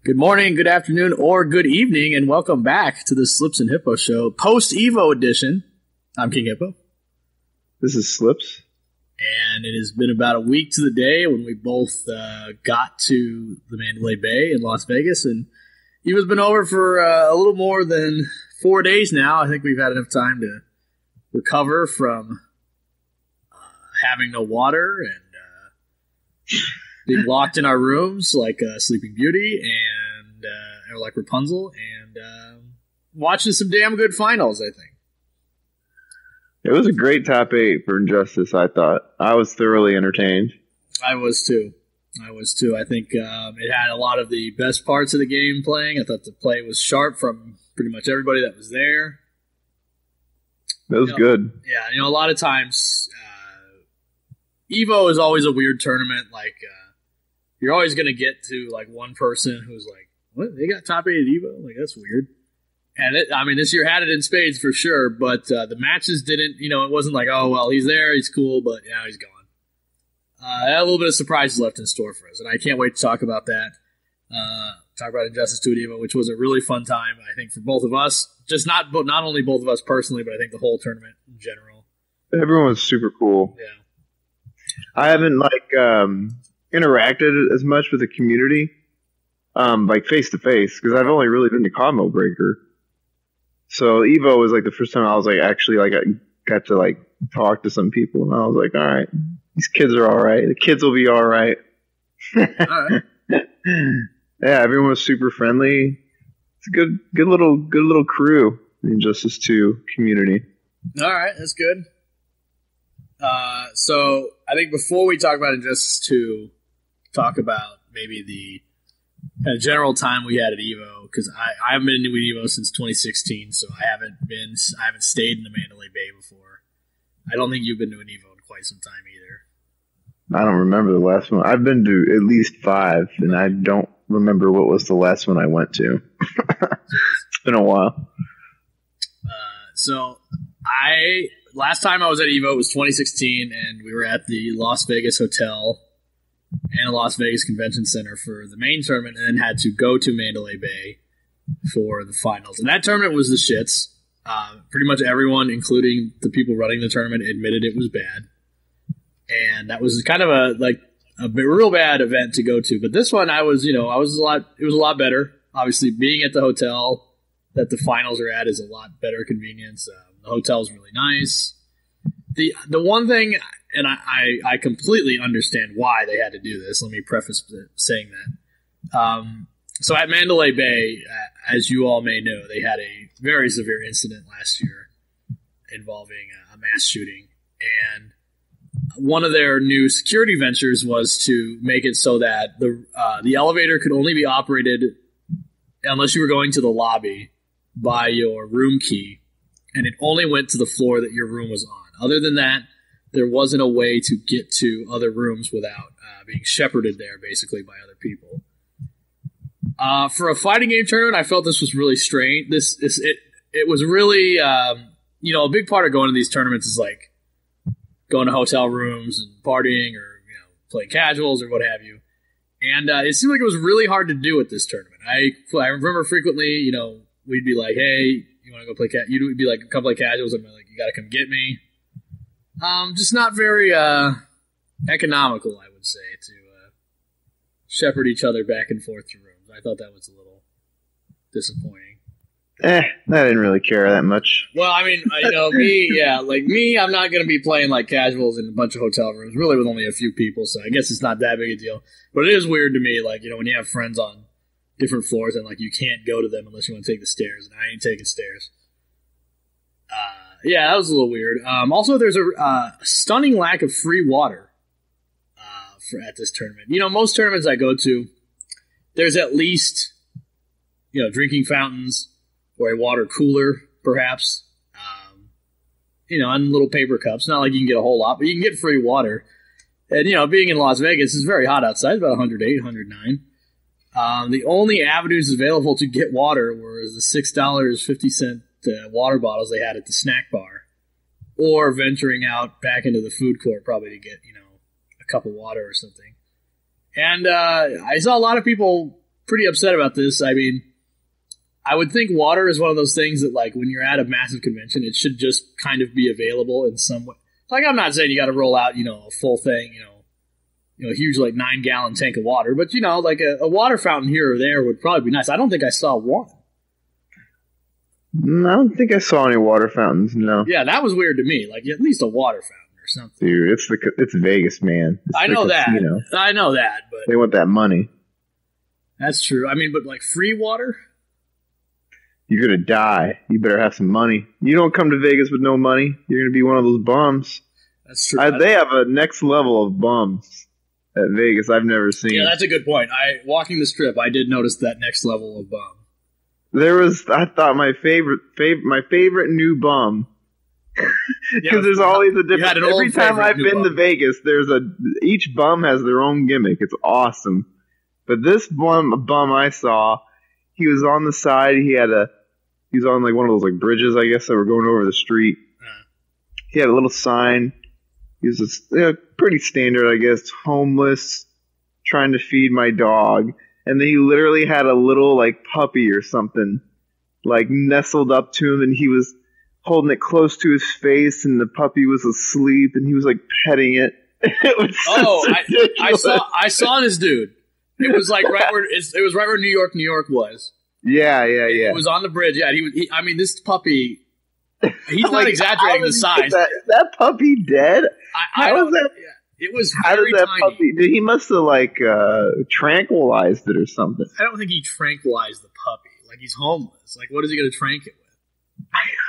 Good morning, good afternoon, or good evening, and welcome back to the Slips and Hippo Show, post-Evo edition. I'm King Hippo. This is Slips. And it has been about a week to the day when we both got to the Mandalay Bay in Las Vegas, and Evo's been over for a little more than 4 days now. I think we've had enough time to recover from having no water and being locked in our rooms like Sleeping Beauty and or like Rapunzel, and watching some damn good finals, I think. It was a great top 8 for Injustice, I thought. I was thoroughly entertained. I was too. I think it had a lot of the best parts of the game playing. I thought the play was sharp from pretty much everybody that was there. It was good. Yeah, a lot of times Evo is always a weird tournament. Like, you're always going to get to like one person who's like, what? They got top 8 at Evo? Like, that's weird. And this year had it in spades for sure, but the matches didn't, it wasn't like, oh, well, he's there, he's cool, but now he's gone. A little bit of surprises left in store for us, and I can't wait to talk about that. Talk about Injustice 2 at Evo, which was a really fun time, I think, for both of us. Just not only both of us personally, but I think the whole tournament in general. Everyone was super cool. Yeah. I haven't interacted as much with the community, face to face, because I've only really been to Combo Breaker. So Evo was like the first time I was actually I got to talk to some people, and I was like, all right, these kids are all right. The kids will be all right. All right. Yeah, everyone was super friendly. It's a good little crew. The Injustice 2 community. All right, that's good. So I think before we talk about Injustice 2, talk about maybe the kind of general time we had at Evo, because I haven't been to Evo since 2016, so I haven't stayed in the Mandalay Bay before. I don't think you've been to an Evo in quite some time either. I don't remember the last one. I've been to at least 5, and I don't remember what was the last one I went to. It's been a while. Last time I was at Evo was 2016, and we were at the Las Vegas Hotel and the Las Vegas Convention Center for the main tournament, and then had to go to Mandalay Bay for the finals. And that tournament was the shits. Pretty much everyone, including the people running the tournament, admitted it was bad. And that was kind of a real bad event to go to. But this one, it was a lot better. Obviously, being at the hotel that the finals are at is a lot better convenience. The hotel's really nice. The one thing, and I completely understand why they had to do this. Let me preface saying that. So at Mandalay Bay, as you all may know, they had a very severe incident last year involving a mass shooting. And one of their new security ventures was to make it so that the elevator could only be operated unless you were going to the lobby by your room key, and it only went to the floor that your room was on. Other than that, there wasn't a way to get to other rooms without being shepherded there, basically, by other people. For a fighting game tournament, I felt this was really strange. It was really, a big part of going to these tournaments is going to hotel rooms and partying, or playing casuals or what have you. And it seemed like it was really hard to do at this tournament. I remember frequently, we'd be like, "Hey, you want to go play?" You'd be like, "Come play casuals." I'm like, "You got to come get me." Just not very economical, I would say, to shepherd each other back and forth to rooms. I thought that was a little disappointing. I didn't really care that much. Well, me, I'm not going to be playing casuals in a bunch of hotel rooms, really with only a few people, so I guess it's not that big a deal. But it is weird to me, when you have friends on different floors and, you can't go to them unless you want to take the stairs, and I ain't taking stairs. Yeah, that was a little weird. Also, there's a stunning lack of free water at this tournament. Most tournaments I go to, there's at least, drinking fountains, or a water cooler, perhaps, and little paper cups. Not like you can get a whole lot, but you can get free water. And, being in Las Vegas, it's very hot outside. It's about 108, 109. The only avenues available to get water were the $6.50 water bottles they had at the snack bar, or venturing out back into the food court probably to get, a cup of water or something. And I saw a lot of people pretty upset about this. I mean, I would think water is one of those things that, like, when you're at a massive convention, it should just kind of be available in some way. Like, I'm not saying you got to roll out, a full thing, a huge, like, 9-gallon tank of water, but, like a water fountain here or there would probably be nice. I don't think I saw one. I don't think I saw any water fountains, no. Yeah, that was weird to me. Like, at least a water fountain or something. Dude, it's Vegas, man. I know that. I know that, but they want that money. That's true. I mean, but, like, free water? You're going to die. You better have some money. You don't come to Vegas with no money. You're going to be one of those bums. That's true. They have a next level of bums at Vegas I've never seen. Yeah, that's a good point. Walking the strip, I did notice that next level of bum. I thought my favorite new bum, because there's always a different. Every time I've been to Vegas, each bum has their own gimmick. It's awesome. But this bum I saw, he was on the side. He was on like one of those like bridges, I guess, that were going over the street. He had a little sign. He was pretty standard, I guess, homeless, trying to feed my dog. And then he literally had a little like puppy or something like nestled up to him, and he was holding it close to his face, and the puppy was asleep, and he was like petting it. It was I saw this dude. It was like right where New York was. Yeah. It was on the bridge. Yeah, I mean, this puppy. He's not like, exaggerating the size. That puppy dead? How was that? Yeah. It was very tiny. Puppy, he must have like tranquilized it or something. I don't think he tranquilized the puppy. Like, he's homeless. Like, what is he going to trank it with?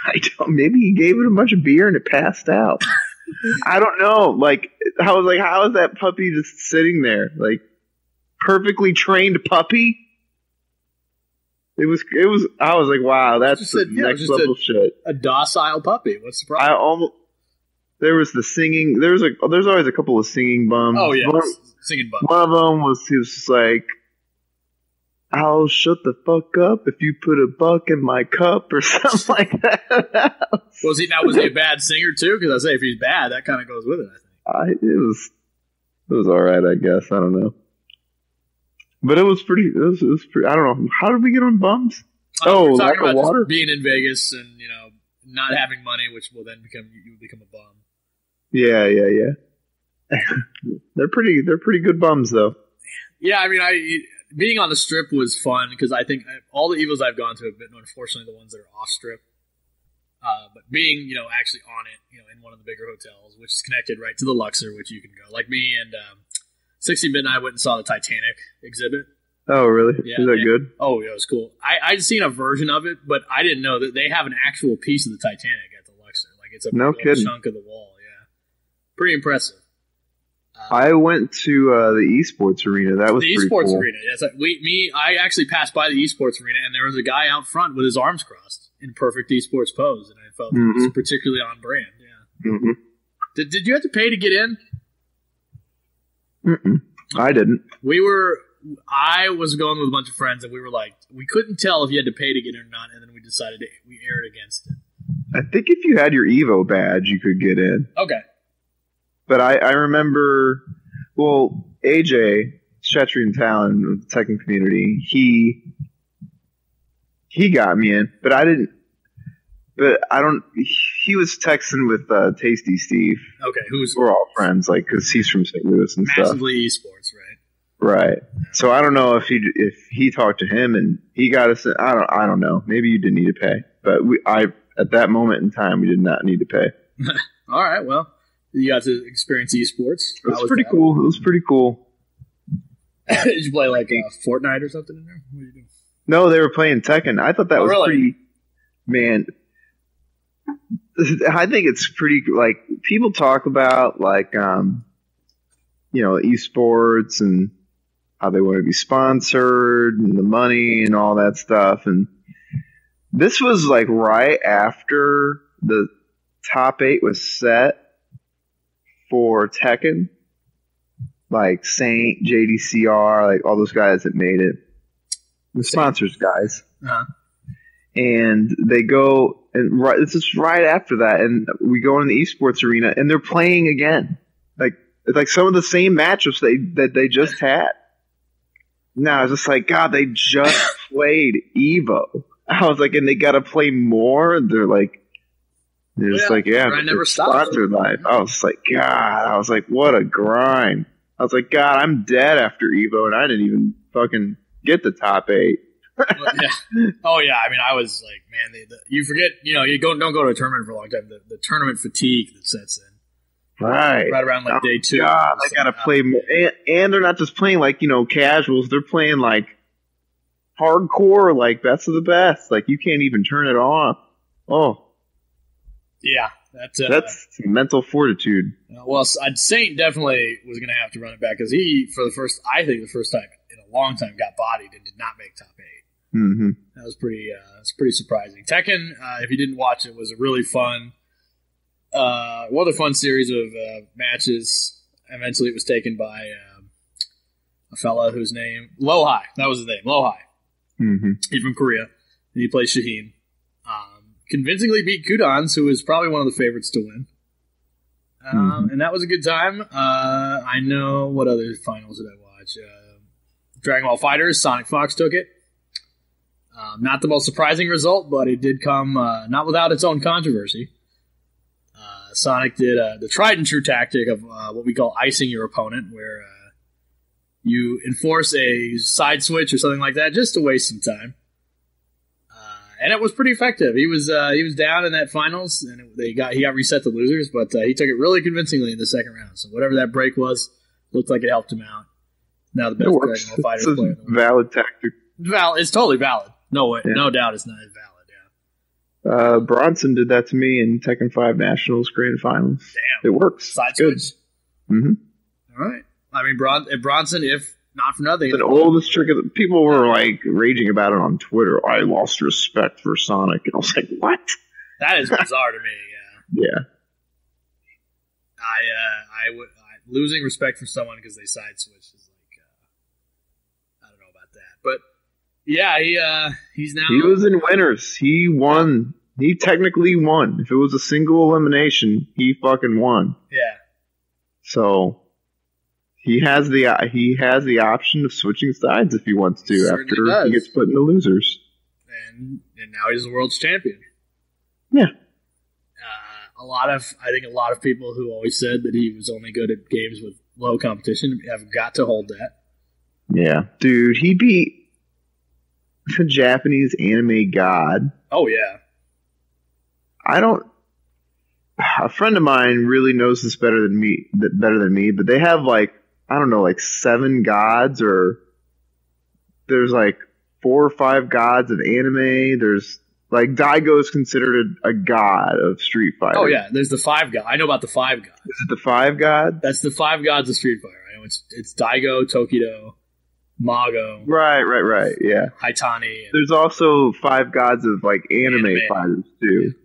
I don't. Maybe he gave it a bunch of beer and it passed out. I don't know. Like, how is that puppy just sitting there? Like, perfectly trained puppy. It was. I was like, wow, that's the next level shit. A docile puppy. What's the problem? There was the singing. There's always a couple of singing bums. Oh yeah, singing bums. One of them he was just like, "I'll shut the fuck up if you put a buck in my cup" or something like that. Was he a bad singer too? Because I say if he's bad, that kind of goes with it. I think it was all right. I guess I don't know. But it was pretty. It was pretty. I don't know. How did we get on bums? We're talking about water, being in Vegas, and not having money, which will then become a bum. Yeah. They're pretty good bums, though. Yeah, I mean, being on the strip was fun because I think all the evils I've gone to have been, unfortunately, the ones that are off strip. But being, actually on it, in one of the bigger hotels, which is connected right to the Luxor, which you can go. Like me and 60 Midnight went and saw the Titanic exhibit. Oh, really? Yeah, is that good? Oh, yeah, it was cool. I'd seen a version of it, but I didn't know that they have an actual piece of the Titanic at the Luxor. Like, it's a big chunk of the wall. Yeah, pretty impressive. I went to the esports arena. That was the pretty esports cool. arena. Yes, I actually passed by the esports arena, and there was a guy out front with his arms crossed in perfect esports pose, and I felt it was particularly on brand. Yeah. Mm-hmm. Did you have to pay to get in? Mm-mm. I didn't. I was going with a bunch of friends, and we were like, we couldn't tell if you had to pay to get in or not, and then we decided we aired against it. I think if you had your Evo badge, you could get in. Okay. But I remember, AJ, Shetry Talon of the Tekken community, he got me in, but I didn't. But I don't. He was texting with Tasty Steve. Okay, we're all friends, like, because he's from St. Louis and massively stuff. Esports, right? Right. So I don't know if he talked to him and he got us. I don't know. Maybe you didn't need to pay, but at that moment in time we did not need to pay. All right. Well, you got to experience esports. It was pretty cool. It was pretty cool. Did you play like Fortnite or something in there? What are you doing? No, they were playing Tekken. I thought that was really? Pretty. Man, I think it's pretty. Like, people talk about like esports and how they want to be sponsored and the money and all that stuff. And this was like right after the top 8 was set for Tekken, like Saint, JDCR, like all those guys that made it, the sponsors guys. Uh-huh. And they go, and this is right after that, and we go in the esports arena, and they're playing again, like some of the same matchups that they just had. No, I was just like, God, they just played Evo. I was like, and they got to play more. They're like, I never stopped. Live. I was like, God, I was like, what a grind. I was like, God, I'm dead after Evo, and I didn't even fucking get the top 8. Oh yeah, I mean, I was like, man, you forget, you don't go to a tournament for a long time. The tournament fatigue that sets in, right around like day 2. God, I gotta play more, and they're not just playing like casuals. They're playing like hardcore, like best of the best. Like you can't even turn it off. Oh, yeah, that's mental fortitude. Well, Saint definitely was going to have to run it back because he, for the first time in a long time, got bodied and did not make top 8. Mm-hmm. That was pretty surprising. Tekken, if you didn't watch it, was a really fun, series of matches. Eventually, it was taken by a fella whose name Lohai. That was his name, Lohai. Mm-hmm. He's from Korea, and he plays Shaheen. Convincingly beat Kudans, who was probably one of the favorites to win. And that was a good time. I know what other finals did I watch? Dragon Ball FighterZ, Sonic Fox took it. Not the most surprising result, but it did come not without its own controversy. Sonic did the tried and true tactic of what we call icing your opponent, where you enforce a side switch or something like that just to waste some time. And it was pretty effective. He was down in that finals, and he got reset to losers, but he took it really convincingly in the second round. So whatever that break was, looked like it helped him out. Now the best Dragon Ball FighterZ player in the world. Valid tactic. It's totally valid. No way, no doubt, it's not invalid. Yeah. Bronson did that to me in Tekken 5 Nationals Grand Finals. Damn, it works. Side switch. Mm-hmm. All right. I mean, Bronson, if not for nothing, the oldest trick of people were like raging about it on Twitter. I lost respect for Sonic, and I was like, "What?" That is bizarre to me. Yeah. Losing respect for someone because they side switch is like, I don't know about that, but yeah, he's now. He was in winners. He won. He technically won. If it was a single elimination, he fucking won. Yeah. So. He has the option of switching sides if he wants to after he gets put in the losers. And now he's the world's champion. Yeah. I think a lot of people who always said that he was only good at games with low competition have got to hold that. Yeah. Dude, he beat the Japanese anime god. Oh, yeah. A friend of mine really knows this better than me, but they have like, I don't know, like 7 gods, or there's like 4 or 5 gods of anime. There's like Daigo is considered a god of Street Fighter. Oh yeah, there's the 5 god. I know about the 5 god. Is it the 5 god? That's the 5 gods of Street Fighter. I know it's Daigo, Tokido, Mago. Right. Yeah. Haitani. There's also 5 gods of like anime fighters too,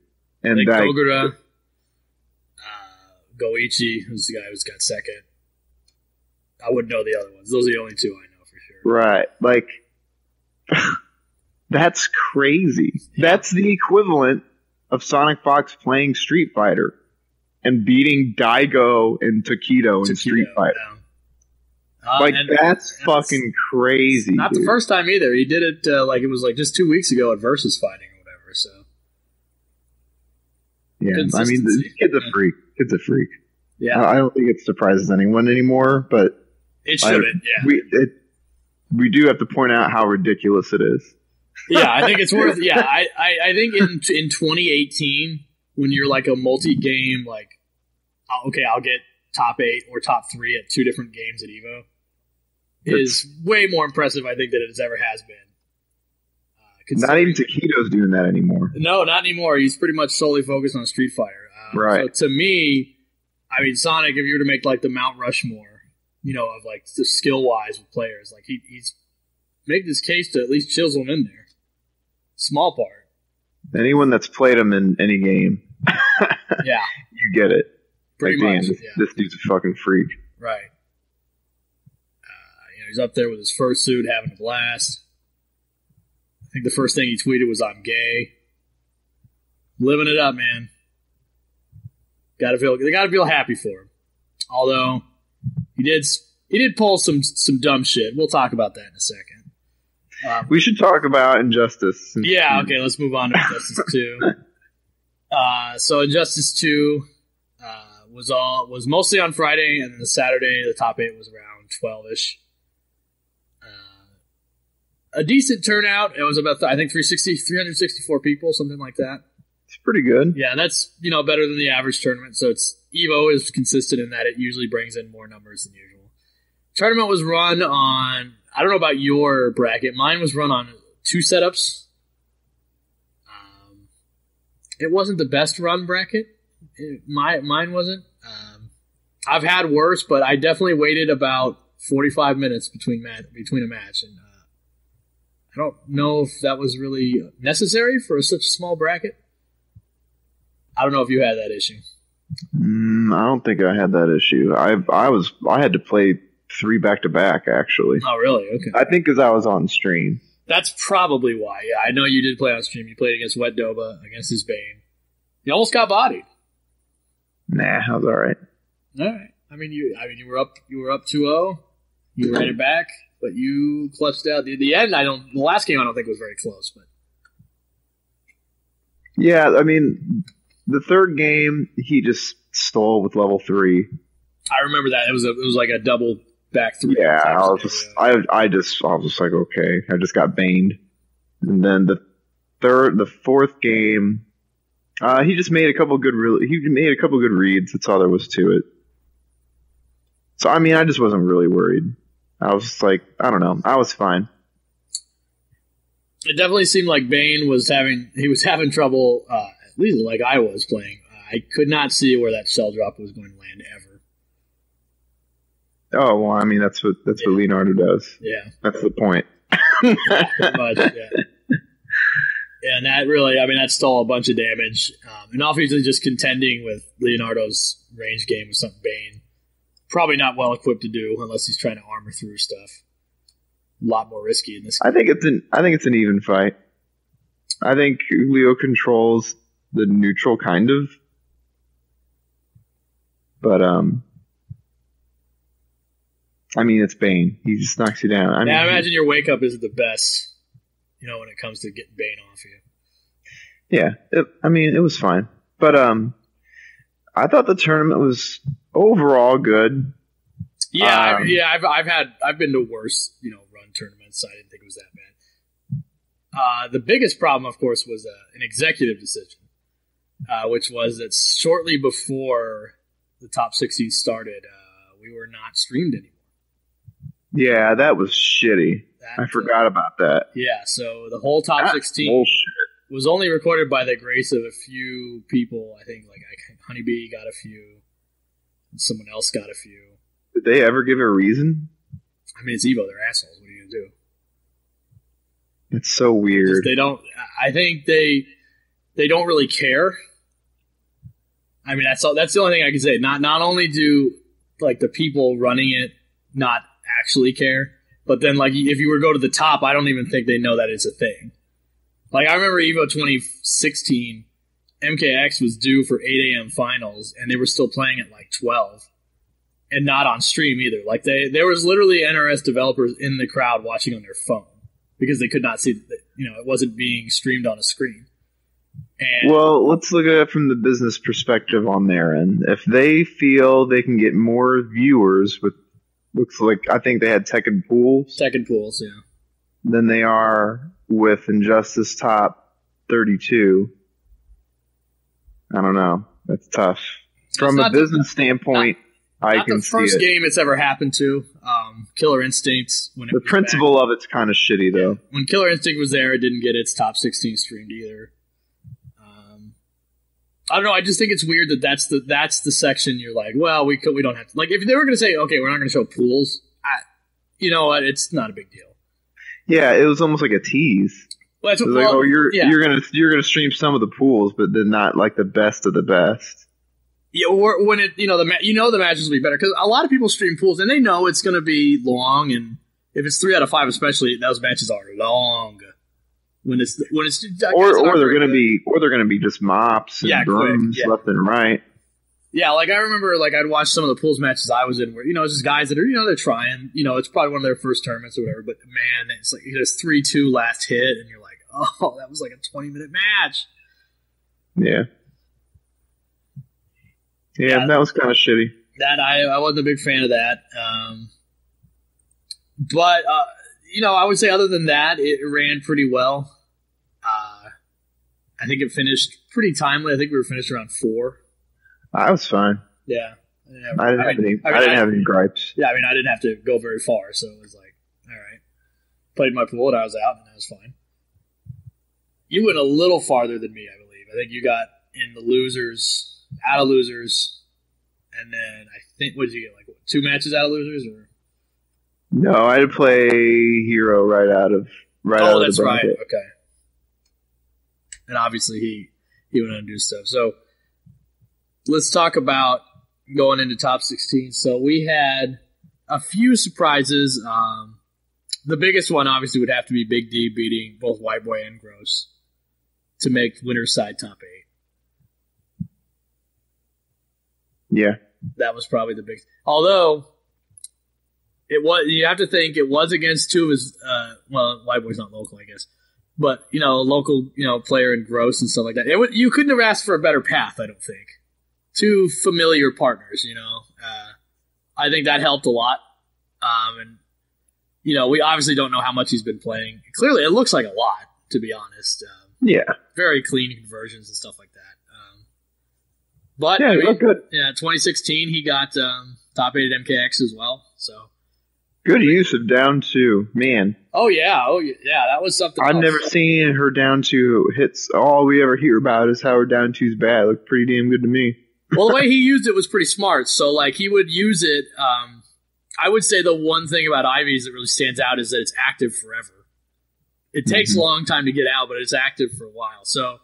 and like Gogura, Goichi, who's the guy who's got second. I wouldn't know the other ones. Those are the only 2 I know for sure. Right. Like, that's crazy. Yeah. That's the equivalent of Sonic Fox playing Street Fighter and beating Daigo and Tokido in Street Fighter. Yeah. That's fucking crazy. Not the first time either. He did it it was like just 2 weeks ago at Versus Fighting or whatever. So, yeah, I mean, the kid's a freak. Kid's a freak. Yeah, I don't think it surprises anyone anymore, but it shouldn't. Yeah, we do have to point out how ridiculous it is. Yeah, I think it's worth. Yeah, I think in 2018 when you're like a multi-game, like, okay, I'll get top 8 or top 3 at 2 different games at Evo is way more impressive, I think, than it ever has been. Not even Taquitos doing that anymore. No, not anymore. He's pretty much solely focused on Street Fighter. Right. So to me, I mean, Sonic, if you were to make like the Mount Rushmore, of like the skill-wise with players, like he's making this case to at least chisel him in there. Small part. Anyone that's played him in any game, yeah, you get it. Pretty much. This dude's a fucking freak. Right. He's up there with his first suit, having a blast. I think the first thing he tweeted was, "I'm gay." Living it up, man. They gotta feel happy for him. Although he He did pull some dumb shit. We'll talk about that in a second. We should talk about Injustice. Yeah, okay, let's move on to Injustice 2. So Injustice 2 was mostly on Friday, and then the Saturday, the top 8 was around 12-ish. A decent turnout. It was about, I think, 364 people, something like that. It's pretty good. Yeah, that's, better than the average tournament. So EVO is consistent in that it usually brings in more numbers than usual. Tournament was run on, I don't know about your bracket. Mine was run on 2 setups. It wasn't the best run bracket. Mine wasn't. I've had worse, but I definitely waited about 45 minutes between a match, and I don't know if that was really necessary for such a small bracket. I don't know if you had that issue. I don't think I had that issue. I had to play 3 back-to-back, actually. Oh, really? Okay. I think because I was on stream. That's probably why. Yeah, I know you did play on stream. You played against Wet Doba, against his Bane. You almost got bodied. Nah, I was all right. All right. I mean, you were up 2-0. You ran it back, but you clutched out. The end, the last game I don't think was very close, but yeah, I mean, the third game he just stole with level 3. I remember that it was like a double back 3. Yeah, I was just like, okay, I just got baned, and then the fourth game, he just made a couple good reads. That's all there was to it. So I mean, I just wasn't really worried. I was just like, I don't know, I was fine. It definitely seemed like Bane was having trouble, at least like I was playing. I could not see where that shell drop was going to land ever. Oh well, I mean that's what Leonardo does. Yeah, that's the point. Yeah, pretty much, yeah. Yeah, and that really, that stole a bunch of damage. And obviously just contending with Leonardo's range game with something Bane. Probably not well equipped to do unless he's trying to armor through stuff. A lot more risky in this game. I think it's an even fight. I think Leo controls the neutral kind of. But it's Bane. He just knocks you down. I imagine your wake up isn't the best, when it comes to getting Bane off you. Yeah, it was fine. But I thought the tournament was overall good. Yeah, I've been to worse, run tournaments. So I didn't think it was that bad. The biggest problem, of course, was an executive decision, which was that shortly before the top 16 started, we were not streamed anymore. Yeah, that was shitty. I forgot about that. Yeah, so the whole top 16 was only recorded by the grace of a few people. I think like Honeybee got a few, and someone else got a few. Did they ever give a reason? It's Evo. They're assholes. What are you gonna do? It's so weird. They don't. I think they don't really care. That's the only thing I can say. Not only do like the people running it not actually care, but then like if you were to go to the top, I don't even think they know that it's a thing. Like I remember Evo 2016, MKX was due for 8 a.m. finals, and they were still playing at like 12, and not on stream either. Like there was literally NRS developers in the crowd watching on their phone because they could not see that it wasn't being streamed on a screen. Well, let's look at it from the business perspective on their end. If they feel they can get more viewers with, looks like I think they had second pools, yeah, than they are with Injustice top 32. I don't know. That's tough. From a business standpoint, I can see it. Not the first game it's ever happened to. Killer Instinct. The principle of it's kind of shitty, though. When Killer Instinct was there, it didn't get its top 16 streamed either. I don't know. I just think it's weird that that's the section you're like, well, we don't have to. Like, if they were going to say, okay, we're not going to show pools, you know what? It's not a big deal. Yeah, it was almost like a tease. Well, that's what, you're gonna stream some of the pools, but then not like the best of the best. Yeah, or when the matches will be better because a lot of people stream pools and they know it's going to be long, and if it's 3 out of 5, especially, those matches are long. When it's or they're gonna be just mops and brooms left and right. Yeah, like I remember, like I'd watch some of the pools matches I was in, where it's just guys that are they're trying, it's probably one of their first tournaments or whatever. But man, it's like it's 3-2 last hit, and you're like, oh, that was like a 20-minute match. Yeah, that was kind of shitty. That I wasn't a big fan of that. But I would say other than that, it ran pretty well. I think it finished pretty timely. I think we were finished around 4. I was fine. Yeah. I didn't have any gripes. Yeah, I mean, I didn't have to go very far, so it was like, all right. Played my pool, and I was out, and I was fine. You went a little farther than me, I believe. I think you got in the losers, out of losers, and then I think, what did you get, like 2 matches out of losers? Or? No, I had to play Hero right out of Oh, that's right. Okay. And obviously he went on to do stuff. So let's talk about going into top 16. So we had a few surprises. The biggest one obviously would have to be Big D beating both White Boy and Gross to make winner's side top 8. Yeah. That was probably the biggest. Although you have to think it was against 2 of his White Boy's not local, I guess. But, local, player in Gross and stuff like that. You couldn't have asked for a better path, I don't think. 2 familiar partners, I think that helped a lot. And, we obviously don't know how much he's been playing. Clearly, it looks like a lot, to be honest. Yeah. Very clean conversions and stuff like that. But, yeah, it looked good. Yeah, 2016, he got top 8 at MKX as well, so. Good use of down 2, man. Oh yeah, that was something I've else. never seen her down 2 hits. All we ever hear about is how her down 2's bad. It looked pretty damn good to me. Well, the way he used it was pretty smart. So, like, he would use it. I would say the one thing about Ivy's that really stands out is that it's active forever. It takes a long time to get out, but it's active for a while. So,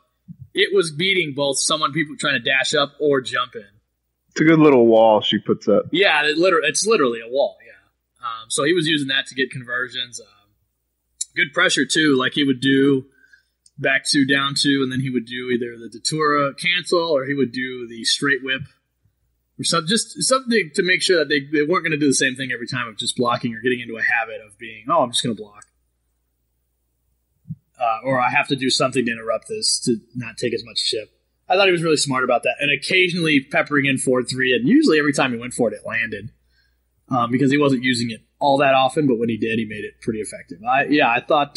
it was beating both people trying to dash up or jump in. It's a good little wall she puts up. Yeah, it's literally a wall, yeah. So he was using that to get conversions. Good pressure, too. Like, he would do back 2, down 2, and then he would do either the Datura cancel or he would do the straight whip or just something to make sure that they weren't going to do the same thing every time of just blocking or getting into a habit of being, I'm just going to block. Or I have to do something to interrupt this to not take as much chip. I thought he was really smart about that. And occasionally peppering in forward 3, and usually every time he went for it, it landed. Because he wasn't using it all that often, but when he did, he made it pretty effective. I thought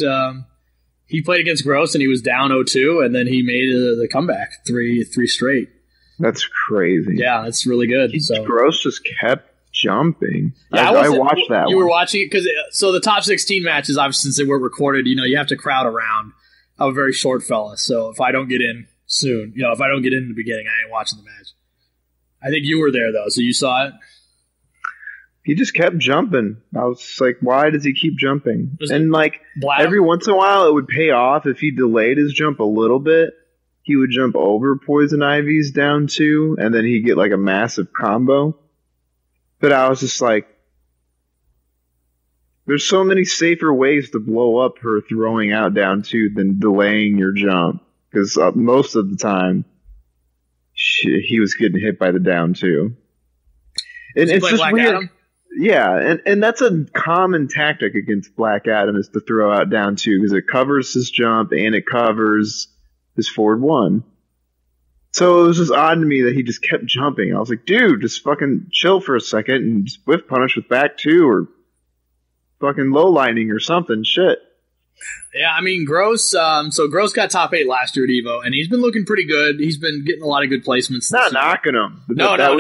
he played against Gross, and he was down 0-2, and then he made the comeback, 3 straight. That's crazy. Yeah, that's really good. Gross just kept jumping. Yeah, I watched that You were watching it? So the top 16 matches, obviously, since they were recorded, you have to crowd around. I'm a very short fella, so if I don't get in soon, if I don't get in the beginning, I ain't watching the match. I think you were there, though, so you saw it? He just kept jumping. I was like, why does he keep jumping? And every once in a while it would pay off if he delayed his jump a little bit. He would jump over Poison Ivy's down 2, and then he'd get like a massive combo. But I was just like, there's so many safer ways to blow up her throwing out down 2 than delaying your jump. Because most of the time, he was getting hit by the down 2. And it's just Black weird. Adam? Yeah, and that's a common tactic against Black Adam is to throw out down 2 because it covers his jump and it covers his forward 1. So it was just odd to me that he just kept jumping. I was like, dude, just fucking chill for a second and just whiff punish with back 2 or fucking low lining or something. Shit. Yeah, I mean, Gross. So Gross got top 8 last year at Evo, and he's been looking pretty good. He's been getting a lot of good placements. Not knocking him. No. That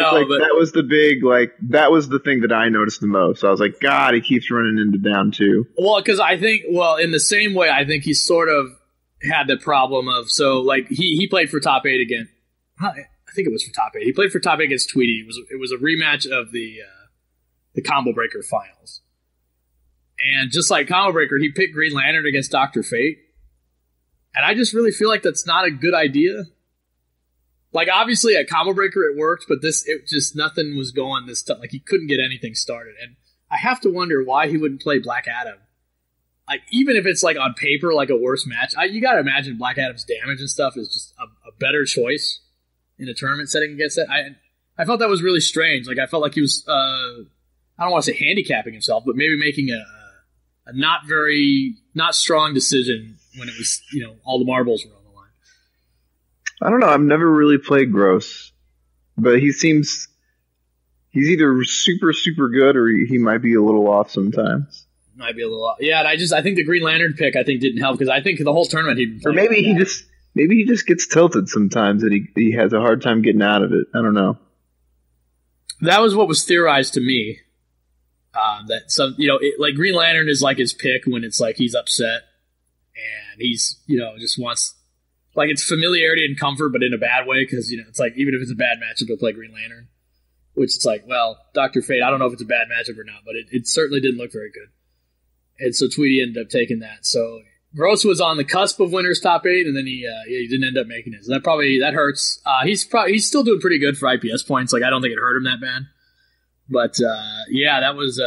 was the big, that was the thing that I noticed the most. So I was like, God, he keeps running into down 2. Well, because I think, in the same way, I think he sort of had the problem of, he played for top 8 again. I think it was for top 8. He played for top 8 against Tweety. It was a rematch of the Combo Breaker finals. And just like Combo Breaker, he picked Green Lantern against Dr. Fate. And I just really feel like that's not a good idea. Like, obviously, at Combo Breaker it worked, but nothing was going this time. Like, he couldn't get anything started. And I have to wonder why he wouldn't play Black Adam. Like, even if it's, on paper, a worse match, you gotta imagine Black Adam's damage and stuff is just a better choice in a tournament setting against that. I I felt that was really strange. Like I felt like he was I don't want to say handicapping himself, but maybe making a not strong decision when it was, all the marbles were on the line. I don't know. I've never really played Gross, but he's either super, super good or he might be a little off sometimes. Might be a little off. Yeah, and I think the Green Lantern pick didn't help because I think the whole tournament he'd or maybe he just gets tilted sometimes and he has a hard time getting out of it. I don't know. That was what was theorized to me. That some, like Green Lantern is like his pick when it's like he's upset and he's, just wants, like it's familiarity and comfort, but in a bad way because, it's like even if it's a bad matchup, he'll play Green Lantern, which it's like, well, Dr. Fate, I don't know if it's a bad matchup or not, but it certainly didn't look very good. And so Tweety ended up taking that. So Gross was on the cusp of winner's top 8, and then he didn't end up making it. So that hurts. He's still doing pretty good for IPS points. Like I don't think it hurt him that bad. But that was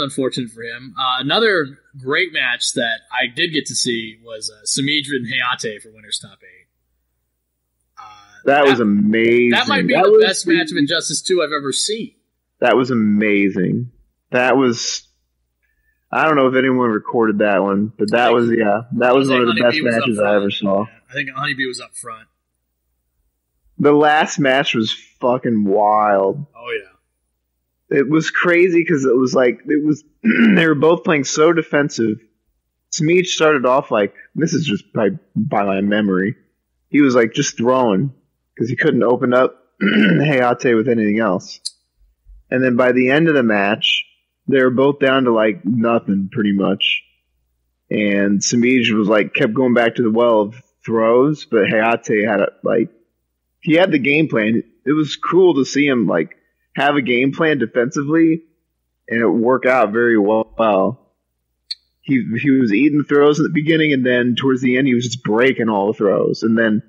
unfortunate for him. Another great match that I did get to see was Samij and Hayate for winner's top 8. That was amazing. That might be the best match of Injustice 2 I've ever seen. That was amazing. I don't know if anyone recorded that one, but that was one of the best matches I ever saw. Yeah, I think Honeybee was up front. The last match was fucking wild. Oh yeah. It was crazy because they were both playing so defensive. Samij started off like, this is just by my memory. He was like just throwing because he couldn't open up Hayate with anything else. And then by the end of the match, they were both down to like nothing pretty much. And Samij was like, kept going back to the well of throws, but Hayate he had the game plan. It was cool to see him like have a game plan defensively and it worked out very well. He was eating throws at the beginning and then towards the end he was just breaking all the throws. And then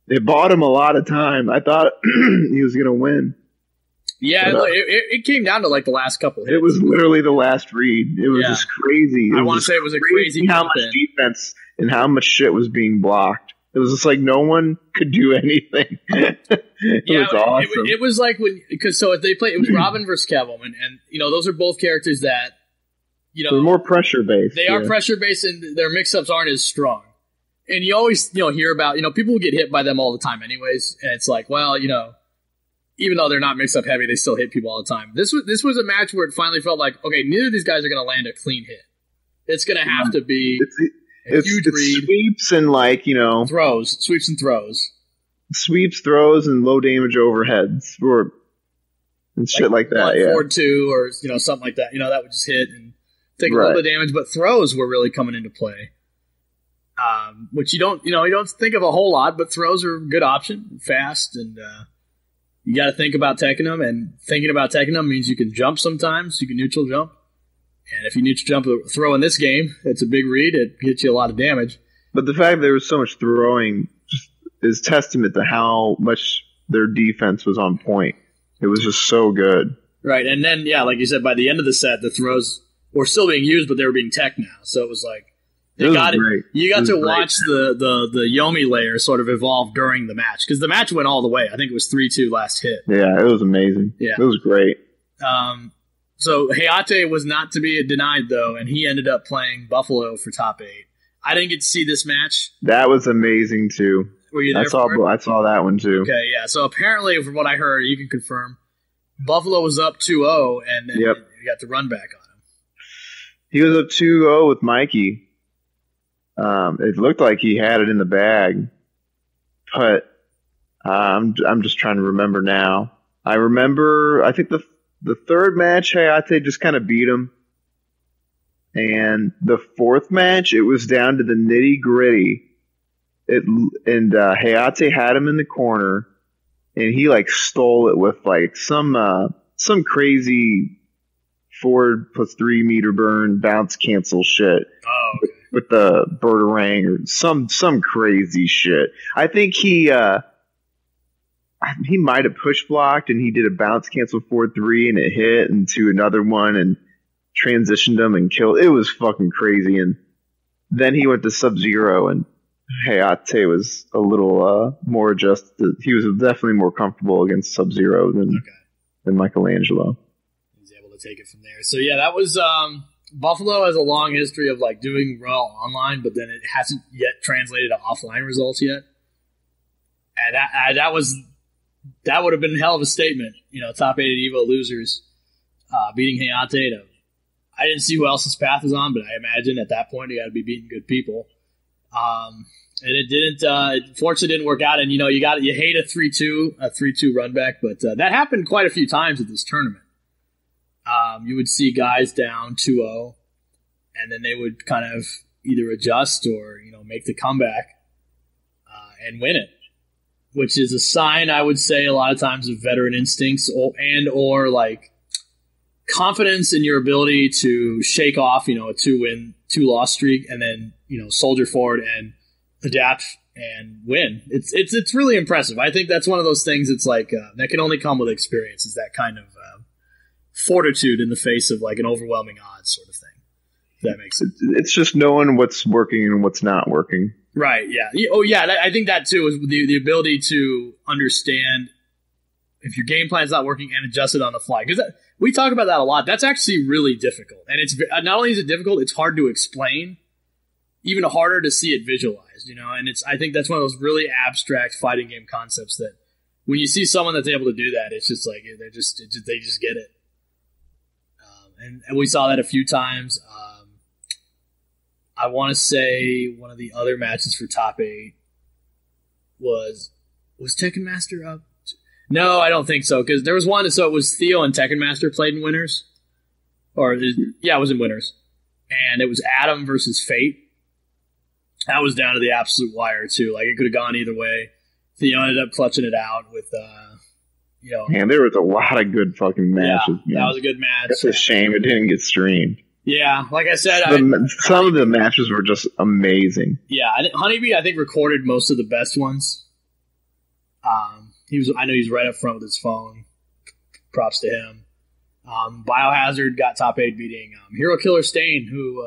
it bought him a lot of time. I thought he was going to win. Yeah, it came down to like the last couple hits. It was literally the last read. It was just crazy. I want to say it was a crazy how much defense and how much shit was being blocked. It was just like no one could do anything. It was awesome. It was like it was Robin versus Catwoman, and those are both characters that they're more pressure based. They are pressure based, and their mix ups aren't as strong. And you always hear about people who get hit by them all the time, anyways. And it's like, well, even though they're not mix up heavy, they still hit people all the time. This was a match where it finally felt like, okay, neither of these guys are going to land a clean hit. It's going to have to be a huge read. Sweeps and sweeps and throws. Sweeps, throws, and low damage overheads, and shit like that. Yeah, 4-2 or something like that. That would just hit and take a little bit of damage. But throws were really coming into play, which you don't think of a whole lot. But throws are a good option, fast, and you got to think about taking them. And thinking about taking them means you can jump sometimes. You can neutral jump, and if you neutral jump a throw in this game, it's a big read. It gets you a lot of damage. But the fact there was so much throwing is testament to how much their defense was on point. It was just so good. Right, and then, like you said, by the end of the set, the throws were still being used, but they were being tech now. So it was like, you got to watch the Yomi layer sort of evolve during the match, because the match went all the way. I think it was 3-2 last hit. Yeah, it was amazing. Yeah. It was great. So Hayate was not to be denied, though, and he ended up playing Buffalo for top 8. I didn't get to see this match. That was amazing, too. Were you there I saw that one, too. Okay, yeah. So apparently, from what I heard, you can confirm, Buffalo was up 2-0, and then you got the run back on him. He was up 2-0 with Mikey. It looked like he had it in the bag, but I'm just trying to remember now. I think the third match, Hayate just kind of beat him. And the fourth match, it was down to the nitty gritty. Hayate had him in the corner, and he stole it with some crazy forward plus 3 meter burn bounce cancel shit. Oh, okay. With the Birdarang or some crazy shit. I think he might have push blocked and he did a bounce cancel 4-3 and it hit into another one and transitioned him and killed. It was fucking crazy. And then he went to Sub-Zero and Hayate was a little more adjusted. He was definitely more comfortable against Sub-Zero than Michelangelo. He's able to take it from there. So yeah, that was Buffalo has a long history of like doing well online, but then it hasn't yet translated to offline results yet. And that would have been a hell of a statement. Top 8 at EVO losers beating Hayate. I didn't see who else's path was on, but I imagine at that point you got to be beating good people. And it didn't. It fortunately didn't work out. And you hate a 3-2 run back, but that happened quite a few times at this tournament. You would see guys down 2-0, and then they would kind of either adjust or make the comeback and win it, which is a sign, I would say, a lot of times of veteran instincts or like confidence in your ability to shake off a 2-win, 2-loss streak, and then soldier forward and adapt and win. It's really impressive. I think that's one of those things. It's like that can only come with experience. Is that kind of fortitude in the face of like an overwhelming odds sort of thing. If that makes sense. It's just knowing what's working and what's not working. Right. Yeah. Oh, yeah. I think that too is the ability to understand if your game plan is not working and adjust it on the fly. Because we talk about that a lot. That's actually really difficult, and it's not only is it difficult, it's hard to explain. Even harder to see it visualized. And I think that's one of those really abstract fighting game concepts that when you see someone that's able to do that, it's just like they just get it. And we saw that a few times. I want to say one of the other matches for top 8 was Tekken Master up? No, I don't think so, because there was one. So it was Theo and Tekken Master played in winners, it was in winners, and it was Adam versus Fate. That was down to the absolute wire too. Like it could have gone either way. Theo ended up clutching it out with. Man, there was a lot of good fucking matches. Yeah, that was a good match. It's a shame it didn't get streamed. Yeah, like I said, some of the matches were just amazing. Yeah, Honeybee, I think, recorded most of the best ones. I know he's right up front with his phone. Props to him. Biohazard got top 8 beating Hero Killer Stain, who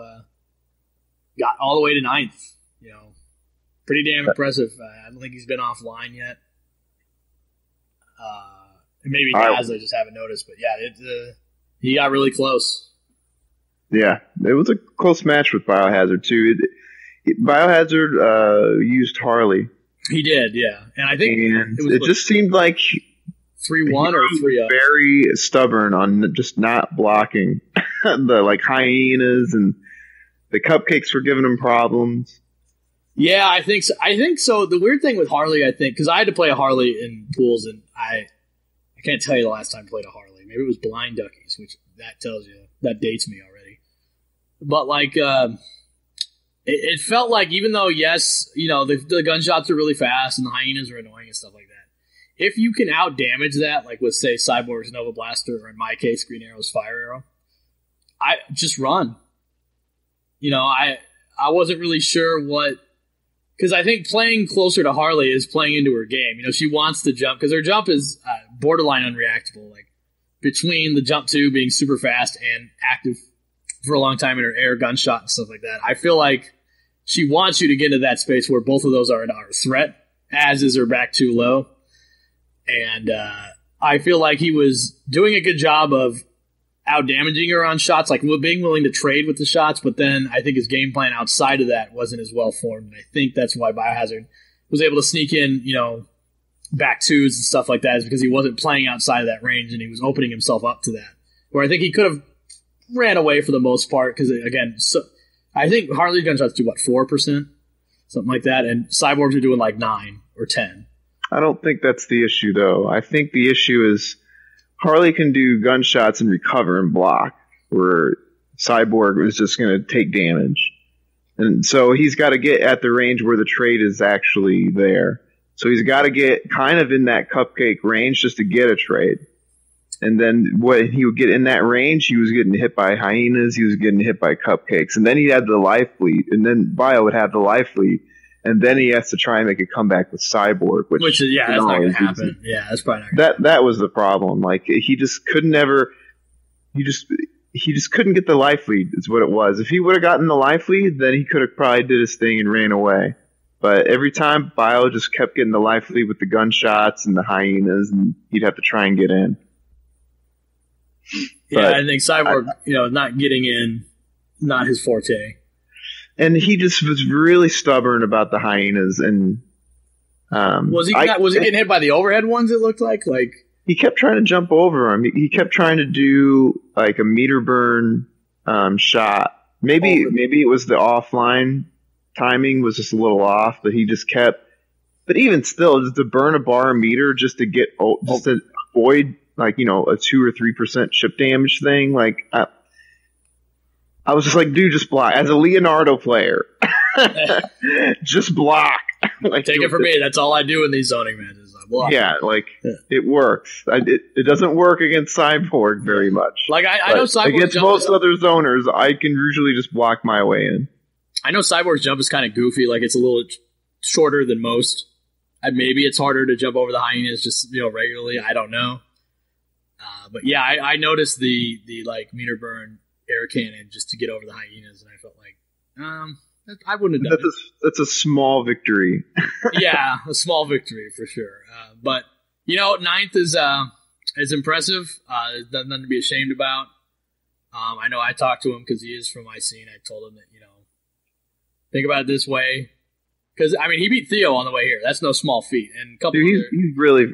got all the way to 9th. Pretty damn impressive. I don't think he's been offline yet. Maybe he has, I just haven't noticed. But yeah, he got really close. Yeah, it was a close match with Biohazard too. Biohazard used Harley. He did, yeah, and I think it just seemed like 3-1 or 3-0. Very stubborn on just not blocking the like hyenas, and the cupcakes were giving him problems. Yeah, I think so. The weird thing with Harley, I think, because I had to play a Harley in pools, and I can't tell you the last time I played a Harley. Maybe it was Blind Duckies, which that dates me already. But like, it felt like, even though yes, the gunshots are really fast and the hyenas are annoying and stuff like that, if you can out damage that, like with say Cyborg's Nova Blaster, or in my case Green Arrow's Fire Arrow, I just run. I wasn't really sure what. Because I think playing closer to Harley is playing into her game. She wants to jump, because her jump is borderline unreactable. Like, between the jump 2 being super fast and active for a long time in her air gunshot and stuff like that, I feel like she wants you to get into that space where both of those are a threat, as is her back 2 low. And I feel like he was doing a good job of out-damaging her on shots, like being willing to trade with the shots, but then I think his game plan outside of that wasn't as well formed, and I think that's why Biohazard was able to sneak in, back 2s and stuff like that, is because he wasn't playing outside of that range, and he was opening himself up to that, where I think he could have ran away for the most part, because again, I think Harley's gunshots do 4%, something like that, and Cyborgs are doing like 9 or 10. I don't think that's the issue, though. I think the issue is Harley can do gunshots and recover and block, where Cyborg is just going to take damage. And so he's got to get at the range where the trade is actually there. So he's got to get kind of in that cupcake range just to get a trade. And then when he would get in that range, he was getting hit by hyenas, he was getting hit by cupcakes. And then he had the life lead, and then Bio would have the life lead. And then he has to try and make a comeback with Cyborg, which is, that's not going to happen. Yeah, that's probably not gonna happen. That was the problem. Like, he just couldn't he just couldn't get the life lead, is what it was. If he would have gotten the life lead, then he could have probably did his thing and ran away. But every time, Bio just kept getting the life lead with the gunshots and the hyenas, and he'd have to try and get in. Yeah, I think Cyborg, not getting in, not his forte. And he just was really stubborn about the hyenas. And was he getting hit by the overhead ones? It looked like he kept trying to jump over him. He kept trying to do like a meter burn shot. Maybe it was the offline timing was just a little off, but he just kept. But even still, just to burn a bar a meter just to avoid like a 2 or 3% chip damage thing. Like I was just like, dude, just block. As a Leonardo player, just block. Like, take it from me. That's all I do in these zoning matches. I block. Yeah, it works. It doesn't work against Cyborg very much. Like I know Cyborg against most other zoners, I can usually just block my way in. I know Cyborg's jump is kind of goofy. Like it's a little shorter than most. Maybe it's harder to jump over the hyenas just regularly. I don't know. But yeah, I noticed the like meter burn air cannon just to get over the hyenas, and I felt like I wouldn't have done it. That's a small victory. Yeah, a small victory for sure. But ninth is impressive. Nothing to be ashamed about. I know I talked to him because he is from my scene. I told him that think about it this way, because he beat Theo on the way here. That's no small feat. And he's really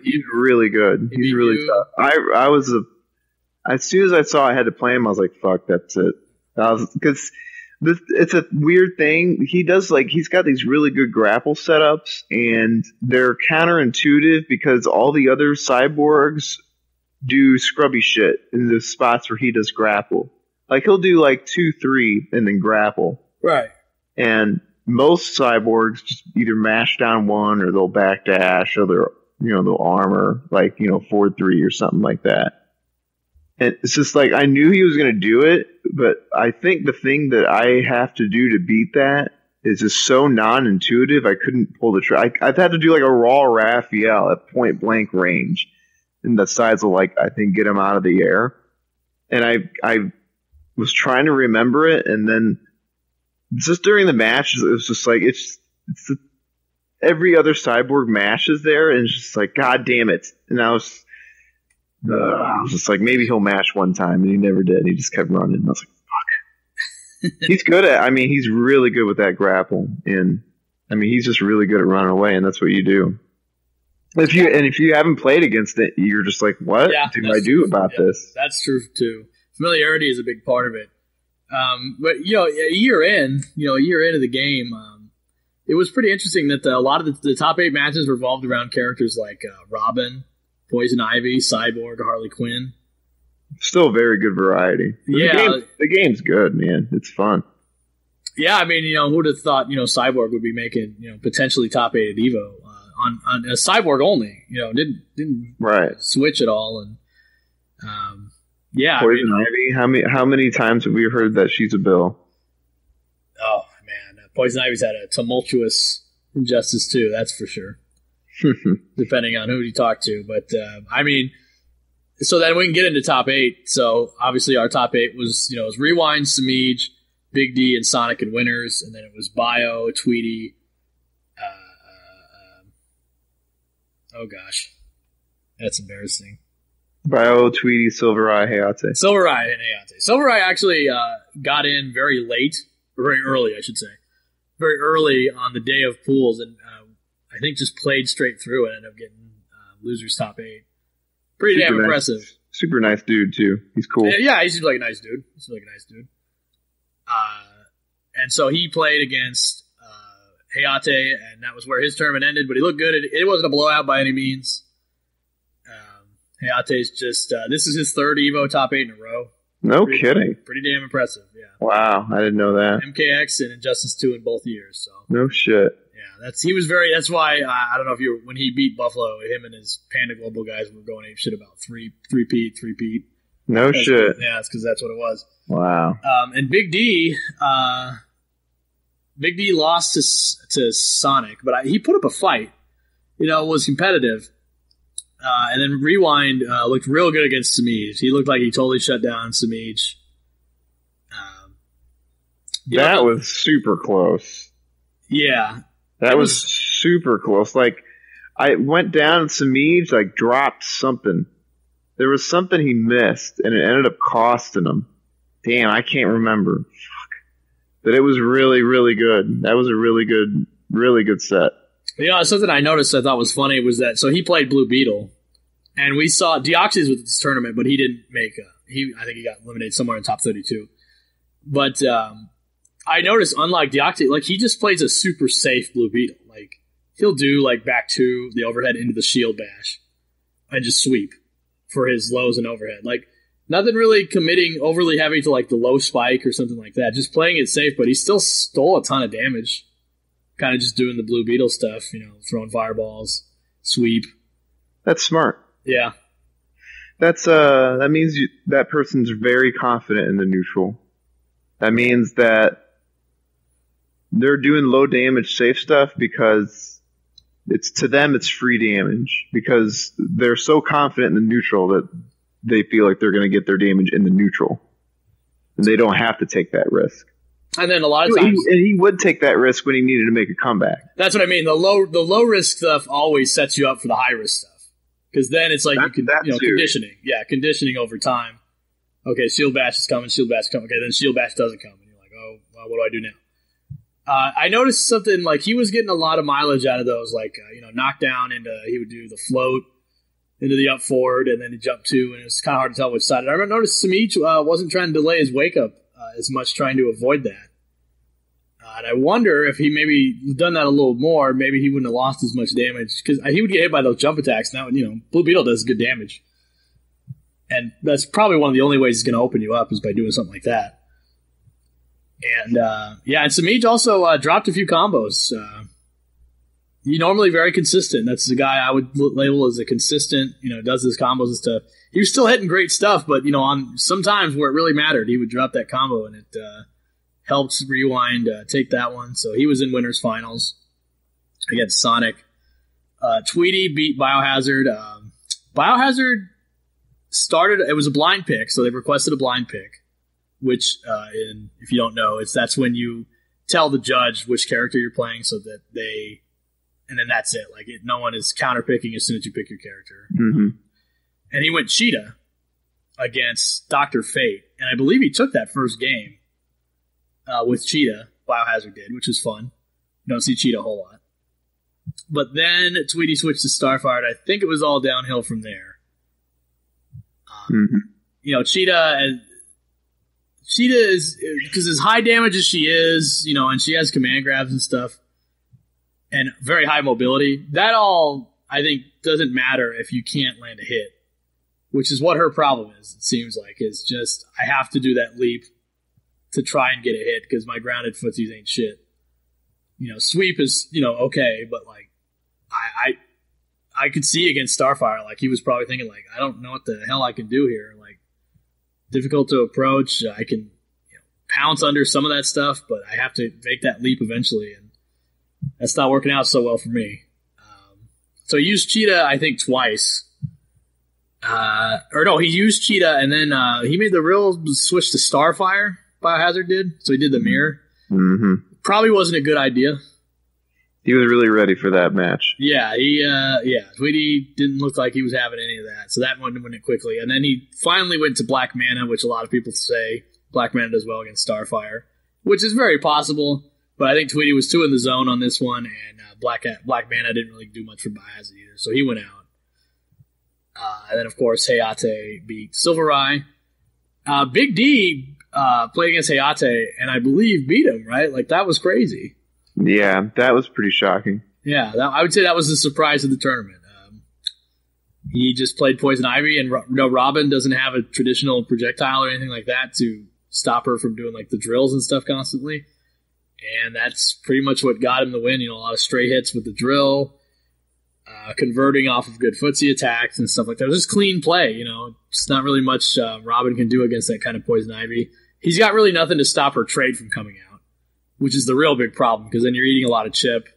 good. He's really tough. I was as soon as I saw I had to play him, I was like, fuck, that's it. Because it's a weird thing. He does he's got these really good grapple setups, and they're counterintuitive because all the other cyborgs do scrubby shit in the spots where he does grapple. Like he'll do 2, 3 and then grapple. Right. And most cyborgs just either mash down 1 or they'll backdash or they'll armor forward 3 or something like that. And it's just I knew he was going to do it, but I think the thing that I have to do to beat that is just so non-intuitive. I couldn't pull the trigger. I've had to do a raw Raphael at point blank range, and the sides will I think get him out of the air. And I was trying to remember it, and then just during the match, it was just every other cyborg mash is there, and it's just God damn it. And I was just maybe he'll mash one time, and he never did. He just kept running. And I was like, fuck. He's good at. He's really good with that grapple, and he's just really good at running away, and that's what you do. If you haven't played against it, you're just like, what do I do about this? That's true too. Familiarity is a big part of it. But a year into the game, it was pretty interesting that a lot of the top 8 matches revolved around characters like Robin, Poison Ivy, Cyborg, Harley Quinn. Still very good variety. The game's good, man. It's fun. Yeah, who would have thought Cyborg would be making potentially top 8 at Evo on a Cyborg only. Didn't switch at all, and Poison Ivy. How many times have we heard that she's a Bill? Oh man, Poison Ivy's had a tumultuous Injustice too. That's for sure. Depending on who you talk to, but so then we can get into top 8. So obviously our top 8 was it was Rewind, Samij, Big D, and Sonic and winners, and then it was Bio, Tweety. Oh gosh, that's embarrassing. Bio, Tweety, Silvereye, Hayate. Silvereye and Hayate. Silvereye actually got in very early, I should say. Very early on the day of pools, and I think just played straight through and ended up getting losers top 8. Pretty damn impressive. Super nice dude, too. He's cool. Yeah, he seems like a nice dude. And so he played against Hayate, and that was where his tournament ended, but he looked good. It wasn't a blowout by any means. Hayate's just, this is his 3rd Evo top 8 in a row. No kidding. Pretty damn impressive, yeah. Wow, I didn't know that. MKX and Injustice 2 in both years. So no shit. Yeah, that's why, I don't know if when he beat Buffalo, him and his Panda Global guys were going ape shit about three-peat. No shit. Yeah, it's because that's what it was. Wow. And Big D lost to Sonic, but he put up a fight. Was competitive. And then Rewind looked real good against Samij. He looked like he totally shut down Samij. That was super close. Yeah. That was super close. Like, I went down and Samij, like, dropped something. There was something he missed, and it ended up costing him. Damn, I can't remember. Fuck. But it was really, really good. That was a really good set. Yeah, something I noticed I thought was funny was that, so he played Blue Beetle, and we saw Deoxys with this tournament, but he didn't make I think he got eliminated somewhere in top 32. But I noticed, unlike Deoxys, like, he just plays a super safe Blue Beetle. Like, he'll do, like, back two, the overhead into the shield bash, and just sweep for his lows and overhead. Like, nothing really committing overly heavy to, like, the low spike or something like that. Just playing it safe, but he still stole a ton of damage. Kind of just doing the Blue Beetle stuff, throwing fireballs, sweep. That's smart. Yeah. That means that person's very confident in the neutral. That means that they're doing low damage safe stuff because to them it's free damage, because they're so confident in the neutral that they feel like they're going to get their damage in the neutral, and they don't have to take that risk. And then a lot of times, he would take that risk when he needed to make a comeback. That's what I mean. The low risk stuff always sets you up for the high risk stuff, because then it's like conditioning. Yeah, conditioning over time. Okay, shield bash is coming. Shield bash is coming. Okay, then shield bash doesn't come, and you're like, oh, well, what do I do now? I noticed something like he was getting a lot of mileage out of those, like knockdown into. He would do the float into the up forward, and then he jumped two, and it was kind of hard to tell which side. I noticed Samij wasn't trying to delay his wake up as much, trying to avoid that. And I wonder if he maybe done that a little more, maybe he wouldn't have lost as much damage, because he would get hit by those jump attacks. Now, Blue Beetle does good damage. And that's probably one of the only ways he's going to open you up is by doing something like that. And, and Samij also dropped a few combos. He's normally very consistent. That's the guy I would label as a consistent, does his combos and stuff. He was still hitting great stuff, but, on sometimes where it really mattered, he would drop that combo, and it helped Rewind take that one. So he was in winners finals against Sonic. Tweety beat Biohazard. Biohazard started, it was a blind pick, so they requested a blind pick, which, if you don't know, that's when you tell the judge which character you're playing, so that and then that's it. Like, no one is counter picking as soon as you pick your character. Mm-hmm. And he went Cheetah against Dr. Fate, and I believe he took that first game with Cheetah. Biohazard did, which was fun. You don't see Cheetah a whole lot. But then Tweety switched to Starfire, and I think it was all downhill from there. Cheetah is, because as high damage as she is, and she has command grabs and stuff, and very high mobility, that all, I think, doesn't matter if you can't land a hit, which is what her problem is, it seems like, is just, I have to do that leap to try and get a hit, because my grounded footsies ain't shit. Sweep is, okay, but, like, I could see against Starfire, like, he was probably thinking, like, I don't know what the hell I can do here. Like, difficult to approach. I can pounce under some of that stuff, but I have to make that leap eventually, and that's not working out so well for me. So he used Cheetah, I think, twice. He used Cheetah, and then he made the real switch to Starfire, Biohazard did. So he did the mirror. Mm-hmm. Probably wasn't a good idea. He was really ready for that match. Yeah, Tweety didn't look like he was having any of that, so that one went quickly. And then he finally went to Black Mana, which a lot of people say Black Mana does well against Starfire, which is very possible, but I think Tweety was too in the zone on this one, and Black Mana didn't really do much for Biohazard either, so he went out. And then, of course, Hayate beat Silverai. Big D played against Hayate, and I believe beat him, right? Like, that was crazy. Yeah, that was pretty shocking. Yeah, I would say that was the surprise of the tournament. He just played Poison Ivy, and Robin doesn't have a traditional projectile or anything like that to stop her from doing, like, the drills and stuff constantly. And that's pretty much what got him the win. A lot of stray hits with the drill, converting off of good footsie attacks and stuff like that. It was just clean play, It's not really much Robin can do against that kind of Poison Ivy. He's got really nothing to stop her trade from coming out, which is the real big problem, because then you're eating a lot of chip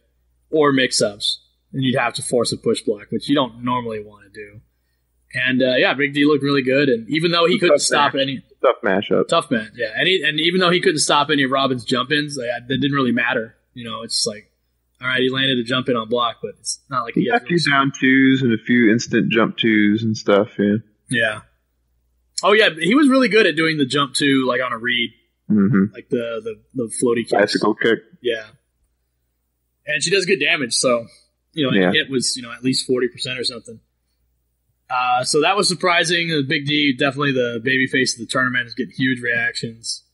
or mix-ups, and you'd have to force a push block, which you don't normally want to do. And, Big D looked really good, and even though he couldn't stop any... Tough matchup. Tough match, yeah. And even though he couldn't stop any of Robin's jump-ins, that didn't really matter. It's like, All right, he landed a jump in on block, but it's not like he got a few down twos and a few instant jump twos and stuff. Yeah. Yeah. Oh yeah, he was really good at doing the jump two, like on a read, like the floaty kick. Bicycle kick. Yeah. And she does good damage, so hit was at least 40% or something. So that was surprising. The Big D, definitely the baby face of the tournament, is getting huge reactions.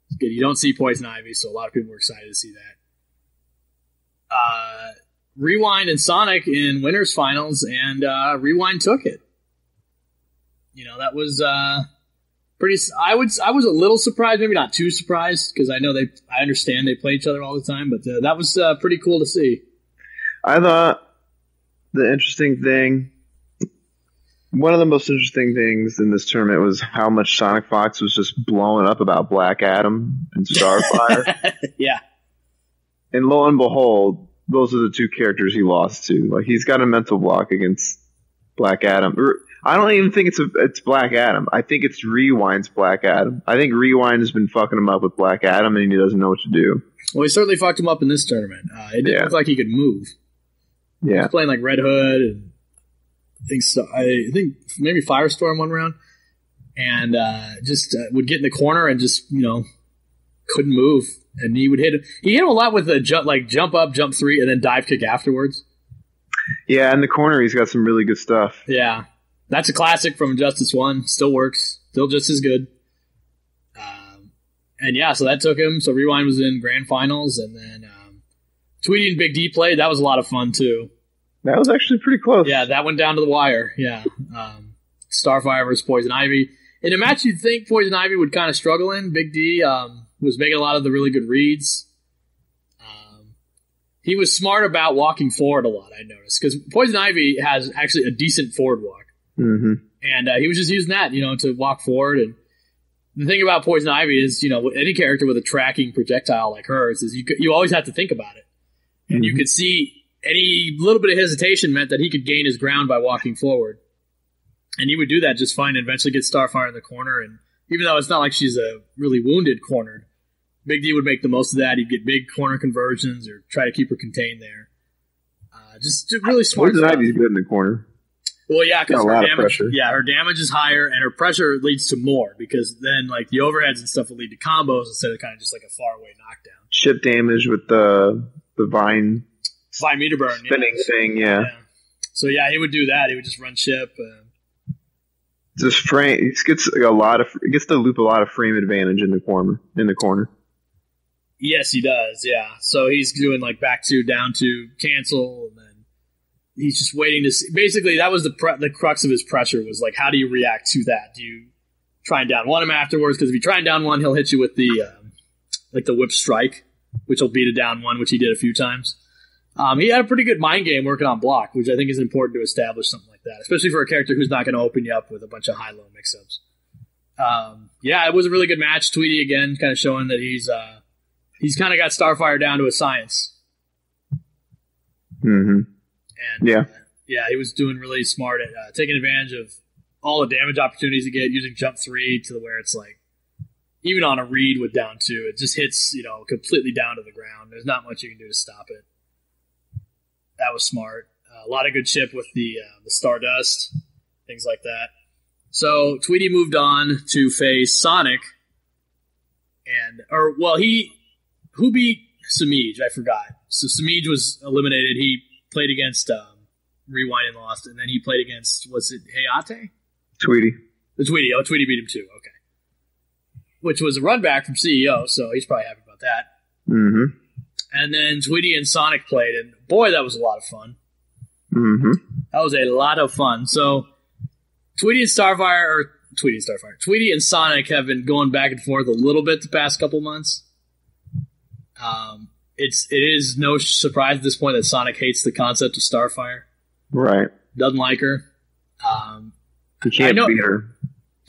It's good. You don't see Poison Ivy, so a lot of people were excited to see that. Rewind and Sonic in winners finals, and Rewind took it. That was pretty. I was a little surprised, maybe not too surprised, because I understand they play each other all the time, but that was pretty cool to see. I thought the interesting thing, one of the most interesting things in this tournament was how much Sonic Fox was just blowing up about Black Adam and Starfire. Yeah. And lo and behold, those are the two characters he lost to. Like, he's got a mental block against Black Adam. I don't even think it's Black Adam. I think it's Rewind's Black Adam. I think Rewind has been fucking him up with Black Adam, and he doesn't know what to do. Well, he certainly fucked him up in this tournament. It didn't look like he could move. Yeah. He was playing like Red Hood, and I think maybe Firestorm one round, and just would get in the corner and just couldn't move. And he would hit him. He hit him a lot with a jump up, jump three, and then dive kick afterwards. Yeah, in the corner, he's got some really good stuff. Yeah. That's a classic from Injustice 1. Still works. Still just as good. And yeah, so that took him. So Rewind was in grand finals. And then Tweety and Big D played. That was a lot of fun, too. That was actually pretty close. Yeah, that went down to the wire. Yeah. Starfire versus Poison Ivy. In a match you'd think Poison Ivy would kind of struggle in. Big D was making a lot of the really good reads. He was smart about walking forward a lot, I noticed. Because Poison Ivy has actually a decent forward walk. Mm-hmm. And he was just using that, to walk forward. And the thing about Poison Ivy is, any character with a tracking projectile like hers is you always have to think about it. And you could see any little bit of hesitation meant that he could gain his ground by walking forward. And he would do that just fine and eventually get Starfire in the corner. And even though it's not like she's a really wounded cornered, Big D would make the most of that. He'd get big corner conversions or try to keep her contained there. Just really smart. Poison Ivy's good in the corner. Well, yeah, because her damage, pressure. her damage is higher, and her pressure leads to more, because then like the overheads and stuff will lead to combos instead of kind of just like a far away knockdown. Chip damage with the vine meter burn spinning thing, yeah. So yeah, he would do that. He would just run chip. Just frame. He gets to loop a lot of frame advantage in the corner. Yes, he does. Yeah. So he's doing like back two, down two, cancel, and then he's just waiting to see. Basically, that was the crux of his pressure, was like, how do you react to that? Do you try and down one him afterwards? Because if you try and down one, he'll hit you with the whip strike, which will beat a down one, which he did a few times. He had a pretty good mind game working on block, which I think is important to establish something like that, especially for a character who's not going to open you up with a bunch of high-low mix-ups. It was a really good match. Tweety, again, kind of showing that he's kind of got Starfire down to a science. Mm-hmm. And he was doing really smart at taking advantage of all the damage opportunities to get, using jump 3 to where it's like, even on a read with down 2, it just hits, completely down to the ground. There's not much you can do to stop it. That was smart. A lot of good chip with the Stardust, things like that. So Tweety moved on to face Sonic, who beat Samij? I forgot. So Samij was eliminated. He played against Rewind and lost, and then he played against, was it Hayate? Tweety. The Tweety. Oh, Tweety beat him too. Okay. Which was a run back from CEO, so he's probably happy about that. Mm-hmm. And then Tweety and Sonic played, and boy, that was a lot of fun. Mm-hmm. That was a lot of fun. So Tweety and Sonic have been going back and forth a little bit the past couple months. It is no surprise at this point that Sonic hates the concept of Starfire. Right. Doesn't like her. He can't beat her.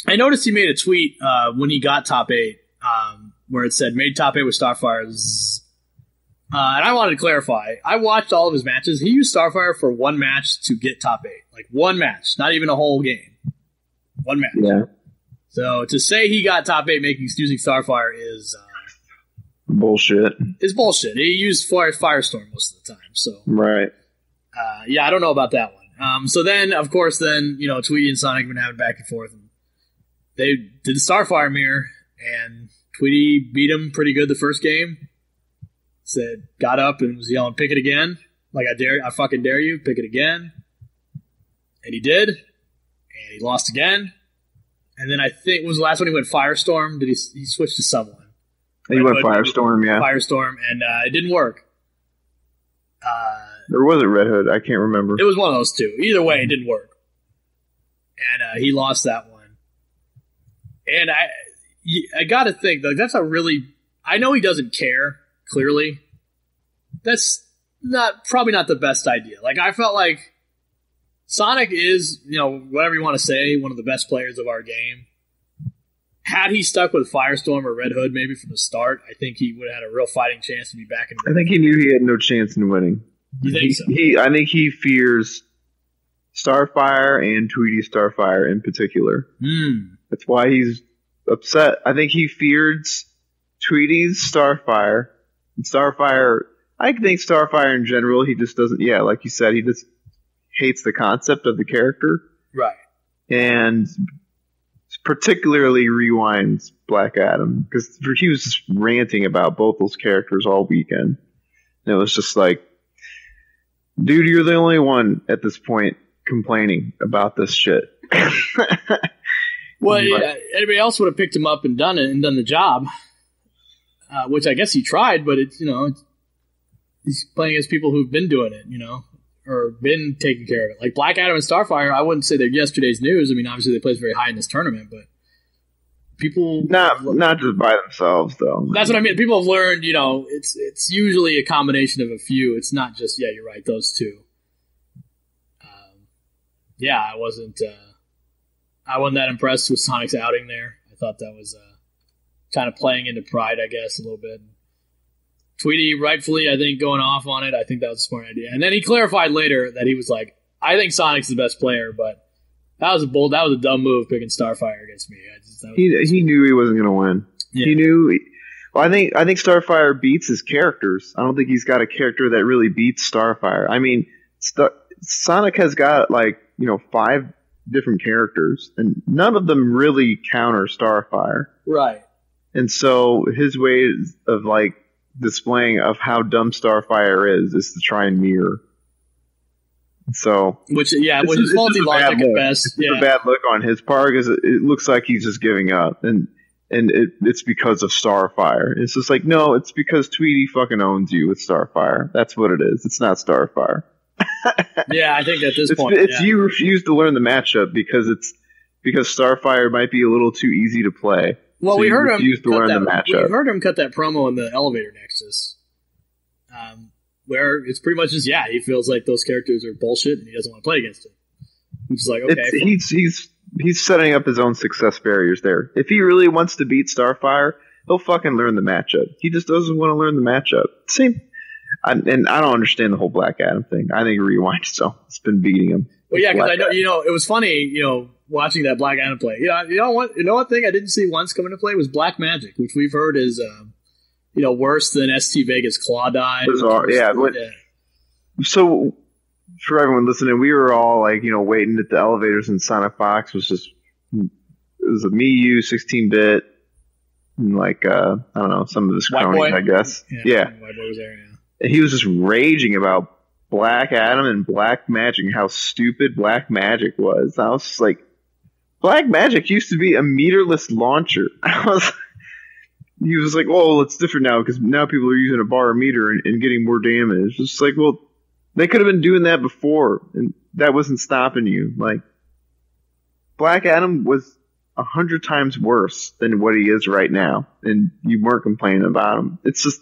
I noticed he made a tweet when he got top 8 where it said, made top 8 with Starfire. And I wanted to clarify. I watched all of his matches. He used Starfire for one match to get top 8. Like one match. Not even a whole game. One match. Yeah. So to say he got top 8 using Starfire is Bullshit. It's bullshit. He used Firestorm most of the time. So Right. yeah, I don't know about that one. So then, of course, Tweety and Sonic have been having back and forth. And they did the Starfire mirror, and Tweety beat him pretty good the first game. Got up and was yelling, "Pick it again!" Like I fucking dare you, pick it again. And he did, and he lost again. And then I think was the last one he went Firestorm. Did he switched to someone? He went Firestorm, yeah. Firestorm, and it didn't work. Or was it Red Hood? I can't remember. It was one of those two. Either way, it didn't work. And he lost that one. And I got to think, like, that's a really... I know he doesn't care, clearly. That's probably not the best idea. Like, I felt like Sonic is, whatever you want to say, one of the best players of our game. Had he stuck with Firestorm or Red Hood maybe from the start, I think he would have had a real fighting chance to be back in. I think he knew he had no chance in winning. You think so? I think he fears Starfire and Tweety Starfire in particular. That's why he's upset. I think he fears Tweety's Starfire. And Starfire, I think Starfire in general, he just doesn't, like you said, he just hates the concept of the character. Right. And particularly rewinds Black Adam, because he was just ranting about both those characters all weekend. And it was just like, dude, you're the only one at this point complaining about this shit. Well, anybody else would have picked him up and done the job, which I guess he tried, but he's playing against people who've been doing it, or been taking care of it. Like Black Adam and Starfire, I wouldn't say they're yesterday's news. I mean, obviously they placed very high in this tournament, but people not just by themselves though. That's what I mean. People have learned, it's usually a combination of a few. It's not just you're right, those two. I wasn't that impressed with Sonic's outing there. I thought that was kind of playing into pride, I guess, a little bit. Tweety rightfully, I think, going off on it. I think that was a smart idea. And then he clarified later that he was like, I think Sonic's the best player, but that was a dumb move picking Starfire against me. He knew he wasn't going to win. Yeah. He knew. Well, I think Starfire beats his characters. I don't think he's got a character that really beats Starfire. I mean, Sonic has got 5 different characters, and none of them really counter Starfire. Right. And so his way of displaying of how dumb Starfire is to try and mirror. So, which is faulty logic at best. It's a bad look on his part because it looks like he's just giving up, and it's because of Starfire. It's just like, no, it's because Tweety fucking owns you with Starfire. That's what it is. It's not Starfire. Yeah, I think at this point, you refuse to learn the matchup because Starfire might be a little too easy to play. Well, so we heard him cut that promo in the elevator nexus, where it's pretty much just he feels like those characters are bullshit and he doesn't want to play against it. He's just like, okay, he's setting up his own success barriers there. If he really wants to beat Starfire, he'll fucking learn the matchup. He just doesn't want to learn the matchup. And I don't understand the whole Black Adam thing. I think Rewind it's been beating him. Well, yeah, because I know it was funny, watching that Black Adam play. You know what thing I didn't see once come into play was Black Magic, which we've heard is worse than ST Vegas Claw Dive. Bizarre, yeah. So for everyone listening, we were all waiting at the elevators, and Sonic Fox was just it was a you 16-bit and I don't know, some of his cronies, I guess. Yeah. White Boy was there, yeah. And he was just raging about Black Adam and Black Magic and how stupid Black Magic was. I was just like, Black Magic used to be a meterless launcher. He was like, well, it's different now because now people are using a bar meter and getting more damage. It's just like, well, they could have been doing that before, and that wasn't stopping you. Like, Black Adam was 100 times worse than what he is right now, and you weren't complaining about him. It's just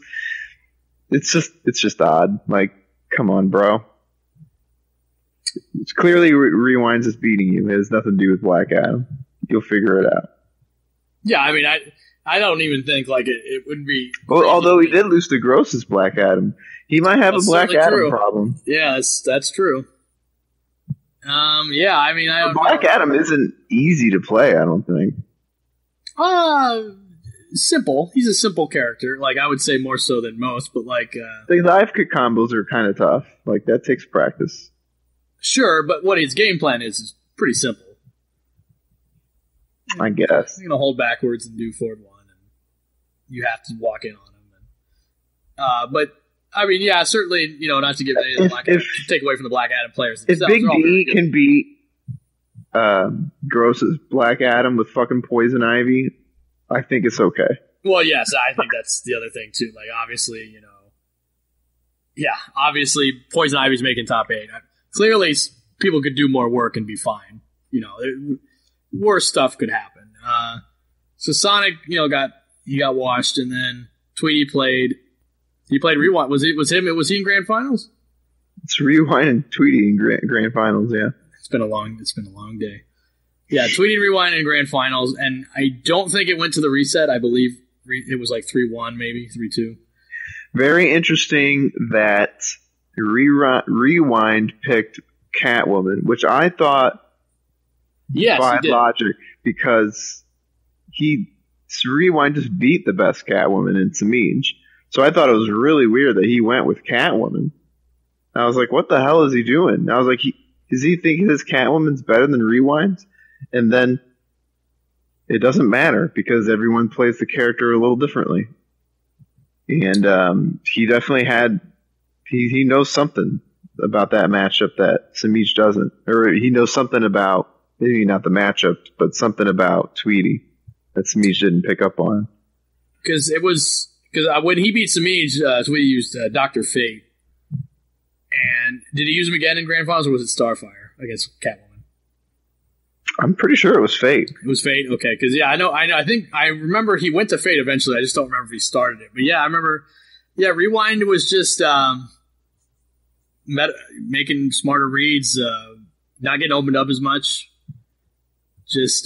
odd. Like, come on, bro. It's clearly Rewinds is beating you. It has nothing to do with Black Adam. You'll figure it out. Yeah, I mean, I don't even think it would be. Well, although he did lose to Gross's Black Adam, he might have a Black Adam problem. Yeah, that's true. Yeah, I mean, Black Adam isn't easy to play. I don't think. simple. He's a simple character. Like, I would say more so than most, but like The live kick combos are kind of tough. Like, that takes practice. Sure, but what his game plan is pretty simple. I guess. You're gonna hold backwards and do forward one, and you have to walk in on him. But I mean, yeah, certainly, not to give any of the Black Adam, to take away from the Black Adam players. If Big D can beat Gross's Black Adam with fucking Poison Ivy, I think it's okay. Well, yes, I think that's the other thing too. Like, obviously, obviously, Poison Ivy's making top 8. Clearly, people could do more work and be fine. Worse stuff could happen. So Sonic, he got washed, and then Tweety played. He played Rewind. Was he in Grand Finals? It's Rewind and Tweety in Grand Finals. Yeah, it's been a long day. Yeah, Tweety and Rewind in Grand Finals, and I don't think it went to the reset. I believe it was like 3-1, maybe 3-2. Very interesting that Rewind picked Catwoman, which I thought by logic, because Rewind just beat the best Catwoman in Samij. So I thought it was really weird that he went with Catwoman. I was like, what the hell is he doing? I was like, does he think his Catwoman's better than Rewind's? And then it doesn't matter because everyone plays the character a little differently. And he definitely he knows something about that matchup that Samij doesn't. Or he knows something about, maybe not the matchup, but something about Tweety that Samij didn't pick up on. Because when he beat Samij, Tweety used Dr. Fate. And did he use him again in Grand Finals, or was it Starfire against Catwoman? I'm pretty sure it was Fate. It was Fate? Okay. Because, I know. I think I remember he went to Fate eventually. I just don't remember if he started it. But, yeah, I remember. Yeah, Rewind was just making smarter reads, not getting opened up as much. Just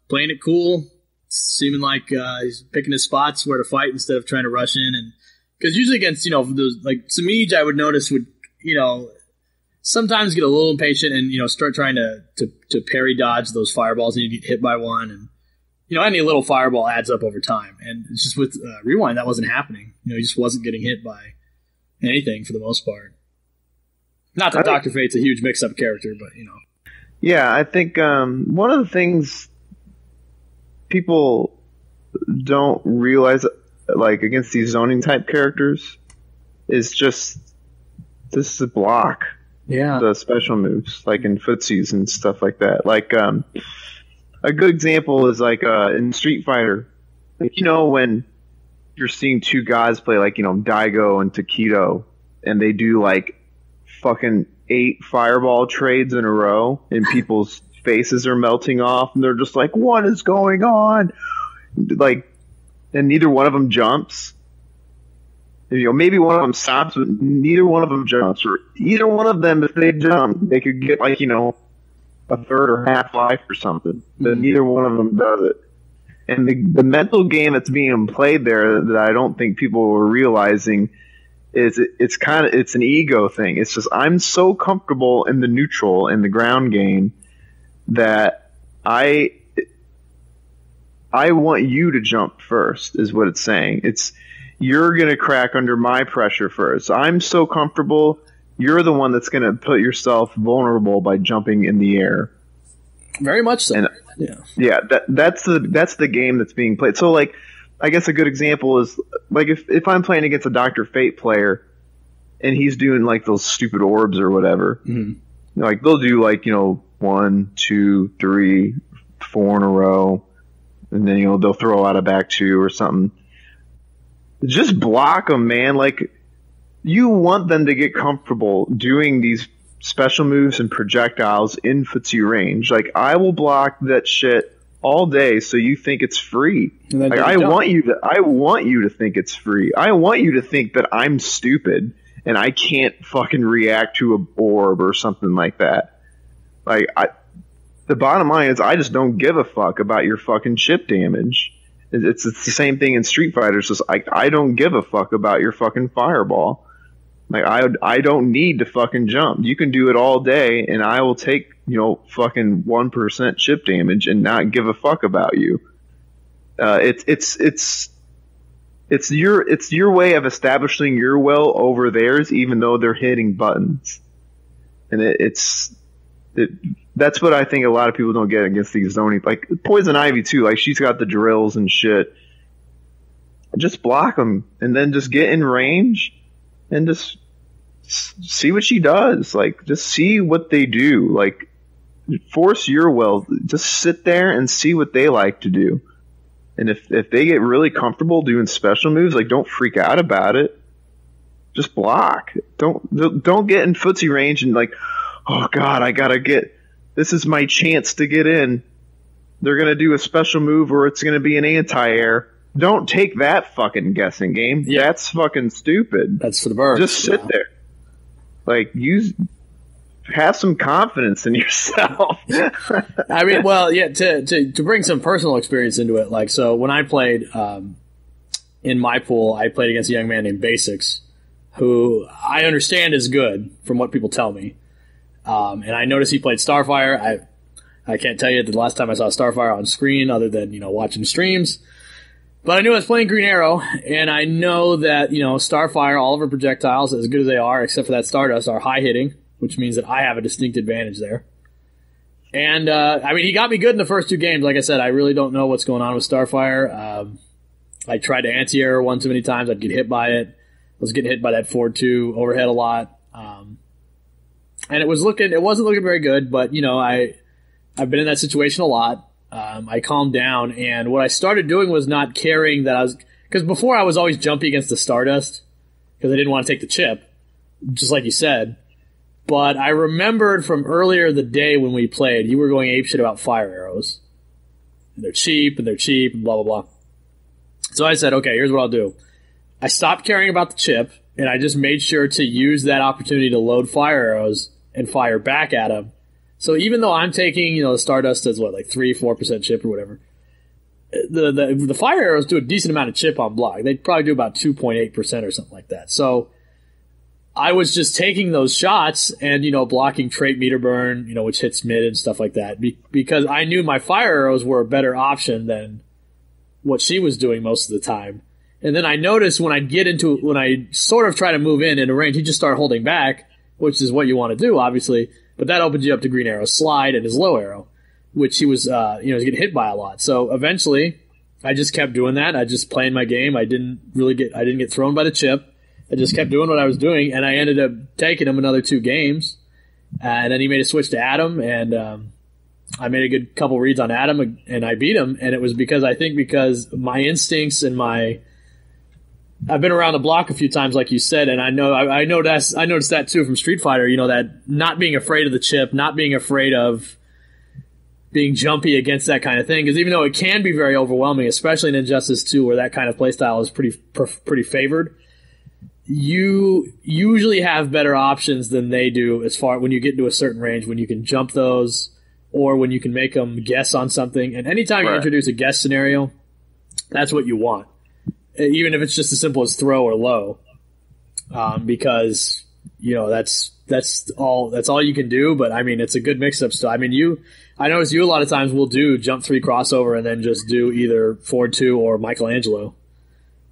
playing it cool, seeming like he's picking his spots where to fight instead of trying to rush in. And because usually against, those, like Samij, I would notice would, sometimes get a little impatient and, start trying to parry dodge those fireballs, and you get hit by one. And, any little fireball adds up over time. And it's just with Rewind, that wasn't happening. He just wasn't getting hit by anything for the most part. Not that Dr. Fate's a huge mix-up character, but, Yeah, I think one of the things people don't realize, like, against these zoning type characters, is just this is block. Yeah. The special moves, like in footsies and stuff like that. Like, a good example is like in Street Fighter. Like, when you're seeing two guys play, like, Daigo and Takedo, and they do like fucking 8 fireball trades in a row, and people's faces are melting off, and they're just like, what is going on? Like, and neither one of them jumps. Maybe one of them stops, but neither one of them jumps. Or either one of them, if they jump, they could get like, a third or half life or something. But neither one of them does it. And the mental game that's being played there that I don't think people are realizing is it's an ego thing. It's just, I'm so comfortable in the neutral and the ground game that I want you to jump first, is what it's saying. You're going to crack under my pressure first. I'm so comfortable, you're the one that's going to put yourself vulnerable by jumping in the air. Very much so. And, yeah, that's the game that's being played. So, like, I guess a good example is, like, if I'm playing against a Dr. Fate player and he's doing, like, those stupid orbs or whatever, like, they'll do, like, 1, 2, 3, 4 in a row, and then, they'll throw out a back 2 or something. Just block them, man. Like, you want them to get comfortable doing these special moves and projectiles in footsie range. Like, I will block that shit all day so you think it's free. Like, I want you to think it's free. I want you to think that I'm stupid and I can't fucking react to a orb or something like that. Like, the bottom line is, I just don't give a fuck about your fucking chip damage. It's the same thing in Street Fighter. It's just, I don't give a fuck about your fucking fireball. Like, I don't need to fucking jump. You can do it all day, and I will take, fucking 1% chip damage and not give a fuck about you. It's your way of establishing your will over theirs, even though they're hitting buttons, and that's what I think a lot of people don't get against these zoning. Like Poison Ivy too, like she's got the drills and shit. Just block them, and then just get in range, and just see what she does. Like just see what they do. Like force your will. Just sit there and see what they like to do. And if they get really comfortable doing special moves, like don't freak out about it. Just block. Don't get in footsie range and like, oh God, this is my chance to get in. They're gonna do a special move or it's gonna be an anti-air. Don't take that fucking guessing game. Yeah. That's fucking stupid. That's for the birds. Just sit there. Like have some confidence in yourself. I mean, well, yeah, to bring some personal experience into it, like, so when I played in my pool, I played against a young man named Basics, who I understand is good from what people tell me. And I noticed he played Starfire. I can't tell you the last time I saw Starfire on screen other than, watching streams. But I knew I was playing Green Arrow, and I know that, Starfire, all of her projectiles, as good as they are, except for that Stardust, are high hitting, which means that I have a distinct advantage there. And, I mean, he got me good in the first two games. Like I said, I really don't know what's going on with Starfire. I tried to anti-air one too many times. I'd get hit by it. I was getting hit by that forward 2 overhead a lot. And it wasn't looking very good, but, I've been in that situation a lot. I calmed down, and what I started doing was not caring that because before I was always jumpy against the Stardust, because I didn't want to take the chip, just like you said. But I remembered from earlier the day when we played, you were going apeshit about fire arrows. And they're cheap, and blah, blah, blah. So I said, okay, here's what I'll do. I stopped caring about the chip, and I just made sure to use that opportunity to load fire arrows and fire back at them. So even though I'm taking, the Stardust does like 3-4% chip or whatever, the fire arrows do a decent amount of chip on block. They probably do about 2.8% or something like that. So I was just taking those shots and, blocking trait meter burn, which hits mid and stuff like that, because I knew my fire arrows were a better option than what she was doing most of the time. And then I noticed when I sort of try to move in a range, he just started holding back, which is what you want to do, obviously. But that opens you up to Green Arrow's slide and his low arrow, which he was, was getting hit by a lot. So eventually, I just kept doing that. I just playing my game. I didn't get thrown by the chip. I just kept doing what I was doing, and I ended up taking him another 2 games. And then he made a switch to Adam, and I made a good couple reads on Adam, and I beat him. And it was because my instincts and I've been around the block a few times, like you said, and I noticed that too from Street Fighter. That not being afraid of the chip, not being afraid of being jumpy against that kind of thing. Because even though it can be very overwhelming, especially in Injustice 2, where that kind of playstyle is pretty favored, you usually have better options than they do as far when you get into a certain range, when you can jump those or when you can make them guess on something. And anytime you introduce a guess scenario, that's what you want. Even if it's just as simple as throw or low, because that's all you can do. But I mean, it's a good mix-up still. I mean, I notice you a lot of times will do jump 3 crossover and then just do either forward 2 or Michelangelo,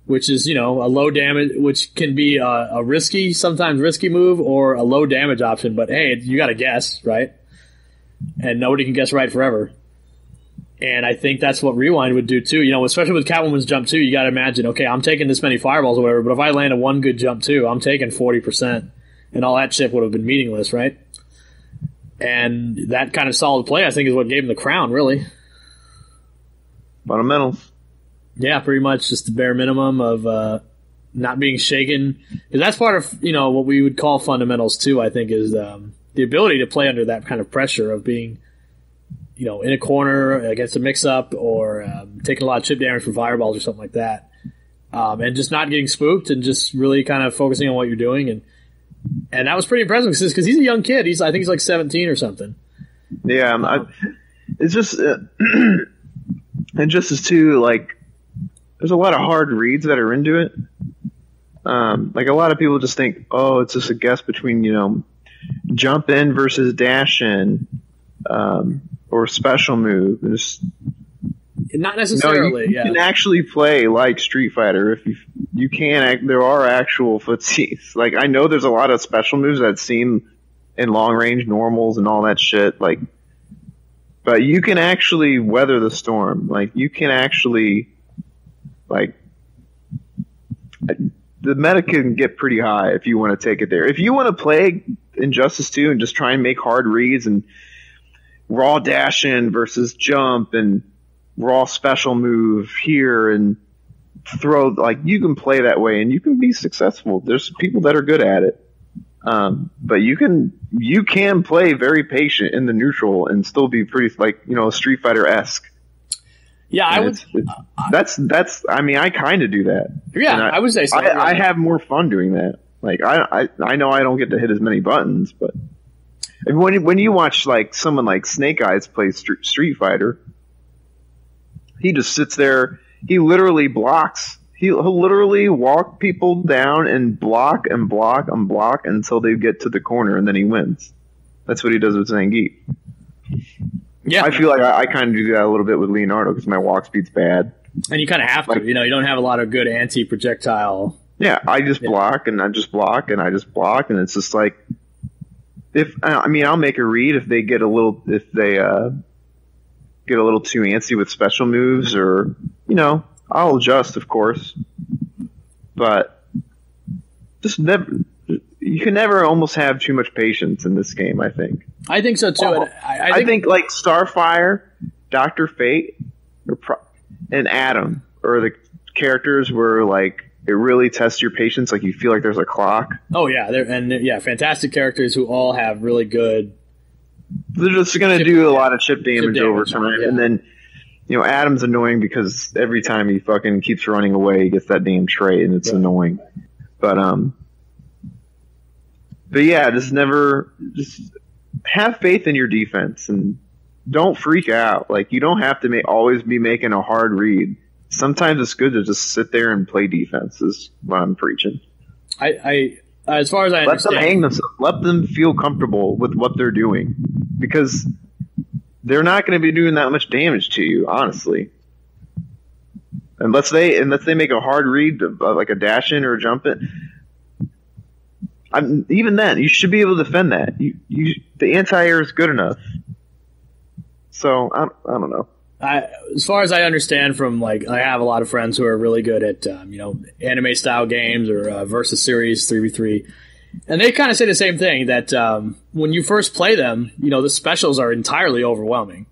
which is a low damage, which can be a sometimes risky move or a low damage option. But hey, you got to guess right, and nobody can guess right forever. And I think that's what Rewind would do too. Especially with Catwoman's jump 2, you got to imagine, okay, I'm taking this many fireballs or whatever, but if I land a 1 good jump 2, I'm taking 40%, and all that chip would have been meaningless, right? And that kind of solid play, I think, is what gave him the crown, really. Fundamentals. Yeah, pretty much just the bare minimum of not being shaken. Because that's part of, what we would call fundamentals too, I think, is the ability to play under that kind of pressure of being in a corner against a mix-up or taking a lot of chip damage from fireballs or something like that. And just not getting spooked and just really kind of focusing on what you're doing. And that was pretty impressive because he's a young kid. I think he's like 17 or something. Yeah. It's just... and just as too, like, there's a lot of hard reads that are into it. Like a lot of people just think, oh, it's just a guess between, jump in versus dash in. Or special move. Not necessarily. You can actually play like Street Fighter if you can. There are actual footsies. Like I know there's a lot of special moves that seem in long range normals and all that shit. Like, but you can actually weather the storm. Like you can actually like. The meta can get pretty high if you want to take it there. If you want to play Injustice 2 and just try and make hard reads and raw dash in versus jump and raw special move here and throw, like you can play that way and you can be successful. There's people that are good at it. But you can play very patient in the neutral and still be pretty like, Street Fighter-esque. Yeah, I would. That's. I mean, I kind of do that. Yeah, I would say so. I have more fun doing that. Like, I know I don't get to hit as many buttons, but when you watch like someone like Snake Eyes play Street Fighter, he just sits there. He literally blocks. He'll literally walk people down and block and block and block until they get to the corner, and then he wins. That's what he does with Zangief. Yeah, I feel like I kind of do that a little bit with Leonardo because my walk speed's bad. And you kind of have to. You don't have a lot of good anti-projectile. Yeah, I just block and I just block and I just block, and it's just like I'll make a read if they get a little too antsy with special moves, or I'll adjust, of course. But just never. You can never almost have too much patience in this game, I think. I think so, too. Oh, I think like Starfire, Dr. Fate, and Adam are the characters where like it really tests your patience. Like you feel like there's a clock. Oh, yeah. Fantastic characters who all have really good... They're just going to do a lot of chip damage over time. Yeah. And then, Adam's annoying because every time he fucking keeps running away, he gets that damn trait, and it's annoying. But yeah, just have faith in your defense and don't freak out. Like you don't have to always be making a hard read. Sometimes it's good to just sit there and play defense. Is what I'm preaching. I as far as I understand, let them hang themselves. Let them feel comfortable with what they're doing because they're not going to be doing that much damage to you, honestly. Unless they make a hard read, like a dash in or a jump in. Even then, you should be able to defend that. The anti-air is good enough. So I don't know. As far as I understand from I have a lot of friends who are really good at anime style games or versus series 3v3, and they kind of say the same thing that when you first play them, the specials are entirely overwhelming.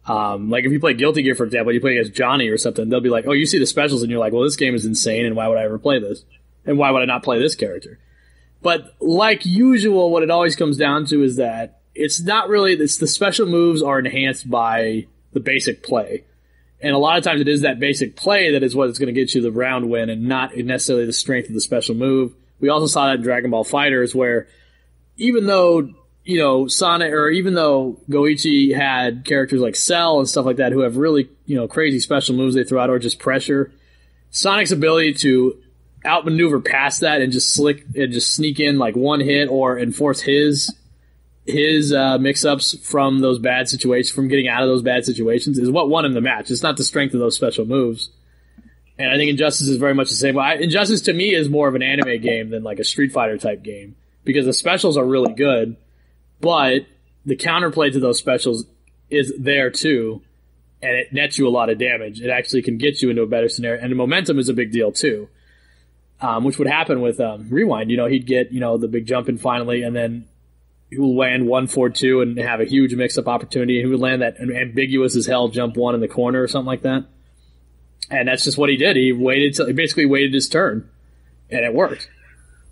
Like if you play Guilty Gear, for example, you play against Johnny or something, they'll be like, "Oh, you see the specials," and you're like, "Well, this game is insane, and why would I ever play this? And why would I not play this character?" But like usual, what it always comes down to is that it's not really, the special moves are enhanced by the basic play. And a lot of times it is that basic play that is what is going to get you the round win and not necessarily the strength of the special move. We also saw that in Dragon Ball FighterZ where even though, Sonic, or even though Goichi had characters like Cell and stuff like that who have really, crazy special moves they throw out or just pressure, Sonic's ability to outmaneuver past that and just sneak in like one hit or enforce his mix-ups from those bad situations, from getting out of those bad situations, is what won him the match. It's not the strength of those special moves. And I think Injustice is very much the same. Injustice to me is more of an anime game than like a Street Fighter type game because the specials are really good, but the counterplay to those specials is there too, and it nets you a lot of damage. It actually can get you into a better scenario, and the momentum is a big deal too. Which would happen with Rewind. He'd get the big jump in finally, and then he will land 1-4-2 and have a huge mix-up opportunity. He would land that ambiguous as hell jump one in the corner or something like that. And that's just what he did. He basically waited his turn, and it worked.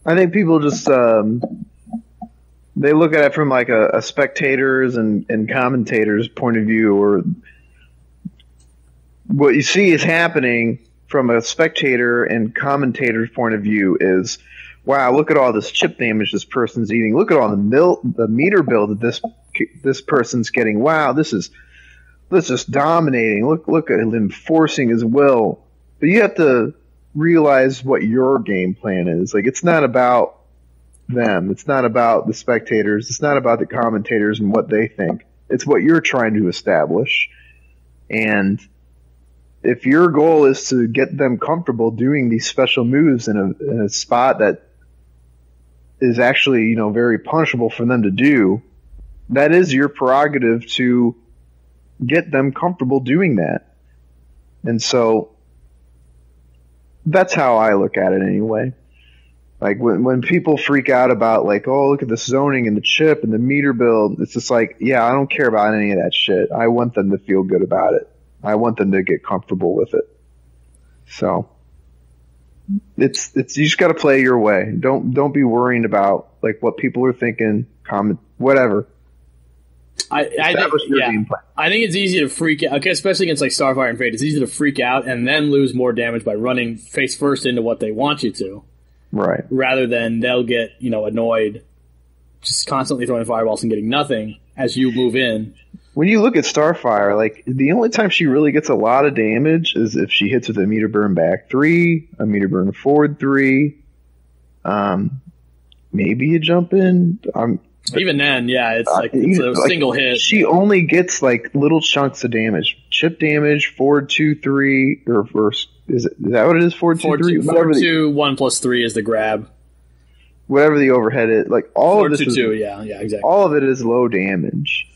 I think people just they look at it from like a spectator's and commentator's point of view, or what you see is happening from a spectator and commentator's point of view is, wow, look at all this chip damage this person's eating. Look at all the meter build that this person's getting. Wow, this is dominating. Look at him forcing his will. But you have to realize what your game plan is. Like, it's not about them. It's not about the spectators. It's not about the commentators and what they think. It's what you're trying to establish. And if your goal is to get them comfortable doing these special moves in a spot that is actually, you know, very punishable for them to do, that is your prerogative to get them comfortable doing that. And so that's how I look at it anyway. Like when people freak out about like, oh, look at the zoning and the chip and the meter build, it's just like, yeah, I don't care about any of that shit. I want them to feel good about it. I want them to get comfortable with it. So it's you just got to play your way. Don't be worrying about like what people are thinking, comment, whatever. I think it's easy to freak out, okay, especially against like Starfire and Fate. It's easy to freak out and then lose more damage by running face first into what they want you to, right? Rather than they'll get, you know, annoyed, just constantly throwing fireballs and getting nothing as you move in. When you look at Starfire, like the only time she really gets a lot of damage is if she hits with a meter burn back 3, a meter burn forward 3, maybe a jump in. Even then, yeah, it's a single hit. She only gets like little chunks of damage, chip damage, forward 2, 3, or is that what it is? Forward 2, 3, whatever. 2, 1 plus 3 is the grab. Whatever the overhead is, like all forward of this 2, yeah, exactly. All of it is low damage,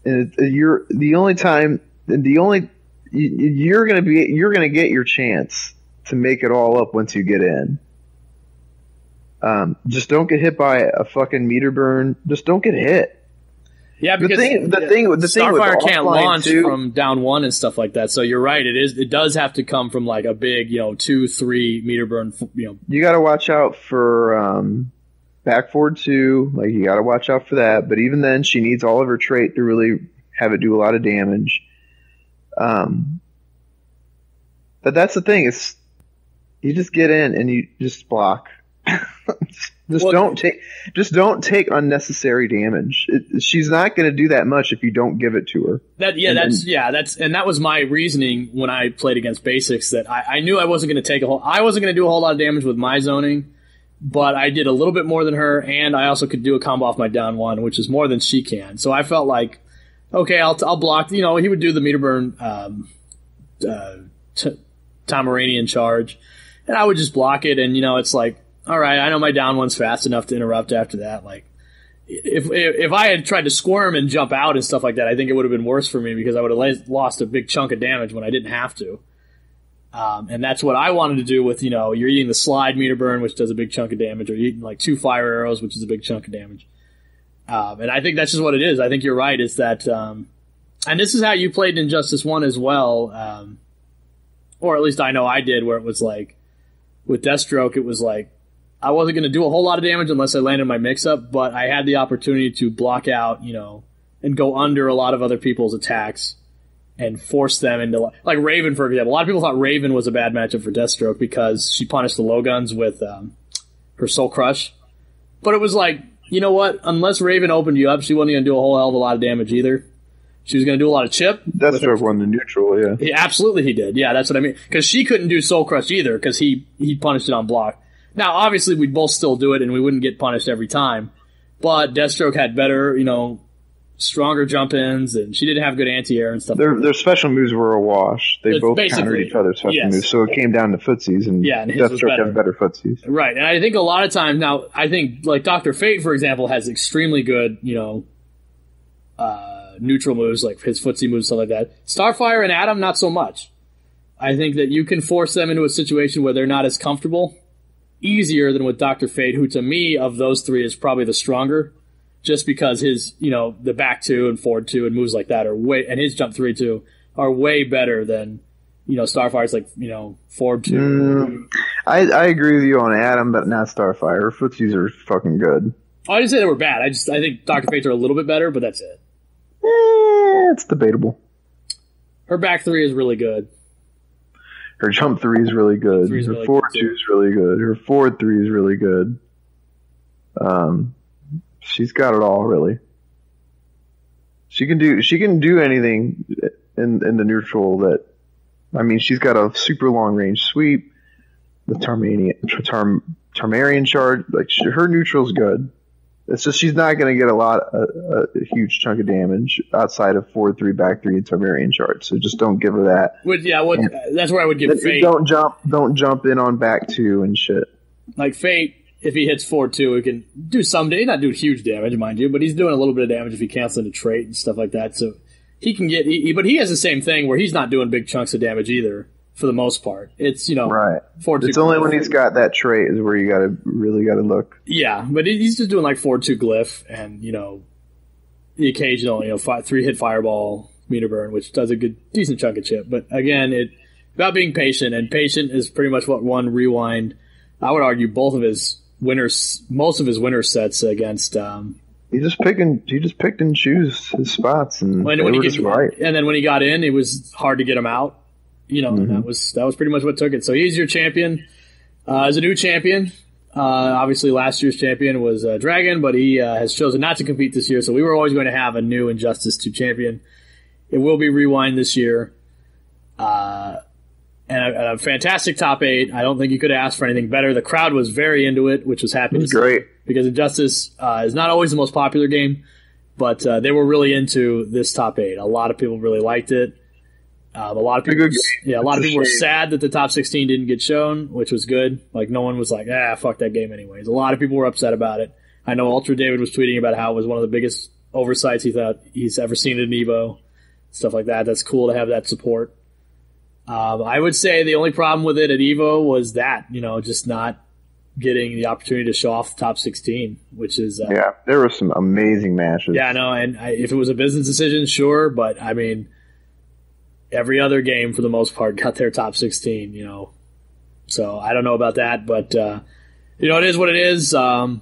and you're gonna get your chance to make it all up once you get in. Just don't get hit by a fucking meter burn. Just don't get hit. Yeah, because the thing with Starfire can't launch from down 1 and stuff like that. So you're right. It does have to come from like a big, 2, 3 meter burn. You got to watch out for back forward 2. Like you got to watch out for that. But even then, she needs all of her trait to really have it do a lot of damage. But that's the thing. Is you just get in and you just block. Don't take unnecessary damage. She's not going to do that much if you don't give it to her. That was my reasoning when I played against basics. That I knew I wasn't going to do a whole lot of damage with my zoning, but I did a little bit more than her, and I also could do a combo off my down 1, which is more than she can. So I felt like, okay, I'll block. He would do the meter burn, Pomeranian charge, and I would just block it, and it's like, all right, I know my down 1's fast enough to interrupt after that. Like, if I had tried to squirm and jump out and stuff like that, I think it would have been worse for me because I would have lost a big chunk of damage when I didn't have to. And that's what I wanted to do with, you're eating the slide meter burn, which does a big chunk of damage, or you're eating like 2 fire arrows, which is a big chunk of damage. And I think that's just what it is. I think you're right, is that, and this is how you played Injustice 1 as well, or at least I know I did, where it was like, with Deathstroke, it was like, I wasn't going to do a whole lot of damage unless I landed my mix-up, but I had the opportunity to block out, and go under a lot of other people's attacks and force them into... Like Raven, for example. A lot of people thought Raven was a bad matchup for Deathstroke because she punished the low guns with her Soul Crush. But it was like, you know what? Unless Raven opened you up, she wasn't going to do a whole hell of a lot of damage either. She was going to do a lot of chip. Deathstroke won the neutral, yeah. Absolutely he did. Yeah, that's what I mean. Because she couldn't do Soul Crush either because he punished it on block. Now, obviously, we'd both still do it, and we wouldn't get punished every time. But Deathstroke had better, stronger jump-ins, and she didn't have good anti-air and stuff. Their special moves were a wash. They both countered each other's special moves, so it came down to footsies, and Deathstroke had better footsies. Right, and I think a lot of times now, like Dr. Fate, for example, has extremely good, neutral moves, like his footsie moves, stuff like that. Starfire and Adam, not so much. I think that you can force them into a situation where they're not as comfortable easier than with Dr. Fate, who to me of those 3 is probably the stronger, just because his, the back 2 and forward 2 and moves like that and his jump 3 too are way better than, Starfire's like, forward 2. I agree with you on Adam, but not Starfire. Her footsies are fucking good. Oh, I didn't say they were bad. I think Dr. Fate's are a little bit better, but that's it. It's debatable. Her back 3 is really good. Her jump 3 is really good. Her forward 2 is really good. Her forward 3 is really good. She's got it all, really. She can do anything in the neutral that. I mean, she's got a super long range sweep. The Tarmarian charge, like her neutral's good. It's just she's not going to get a huge chunk of damage outside of 4-3 back 3 and Tarmarian charge. So just don't give her that. That's where I would give Fate. Don't jump in on back 2 and shit. Like Fate, if he hits 4-2, he can do some. He's not doing huge damage, mind you, but he's doing a little bit of damage if he cancels a trait and stuff like that. So he can get. But he has the same thing where he's not doing big chunks of damage either. For the most part, it's right. 4-2. It's only when he's got that trait is where you really gotta look. Yeah, but he's just doing like 4-2 glyph and the occasional 3-hit fireball meter burn, which does a decent chunk of chip. But again, about being patient, and patient is pretty much what won Rewind. I would argue most of his winner sets against. He just picked and choose his spots, and when he gets right. And then when he got in, it was hard to get him out. That was pretty much what took it. So he's your champion. As a new champion, obviously last year's champion was Dragon, but he has chosen not to compete this year. So we were always going to have a new Injustice 2 champion. It will be Rewind this year. And a fantastic top 8. I don't think you could have asked for anything better. The crowd was very into it, which was happy. It was great. Because Injustice is not always the most popular game, but they were really into this top 8. A lot of people really liked it. A lot of people were sad that the top 16 didn't get shown, which was good. Like, no one was like, fuck that game anyways. A lot of people were upset about it. I know Ultra David was tweeting about how it was one of the biggest oversights he thought he's ever seen in EVO. Stuff like that. That's cool to have that support. I would say the only problem with it at EVO was that, just not getting the opportunity to show off the top 16, which is... there were some amazing matches. Yeah, no, and if it was a business decision, sure, but, I mean... Every other game, for the most part, got their top 16, So I don't know about that, but, it is what it is. Although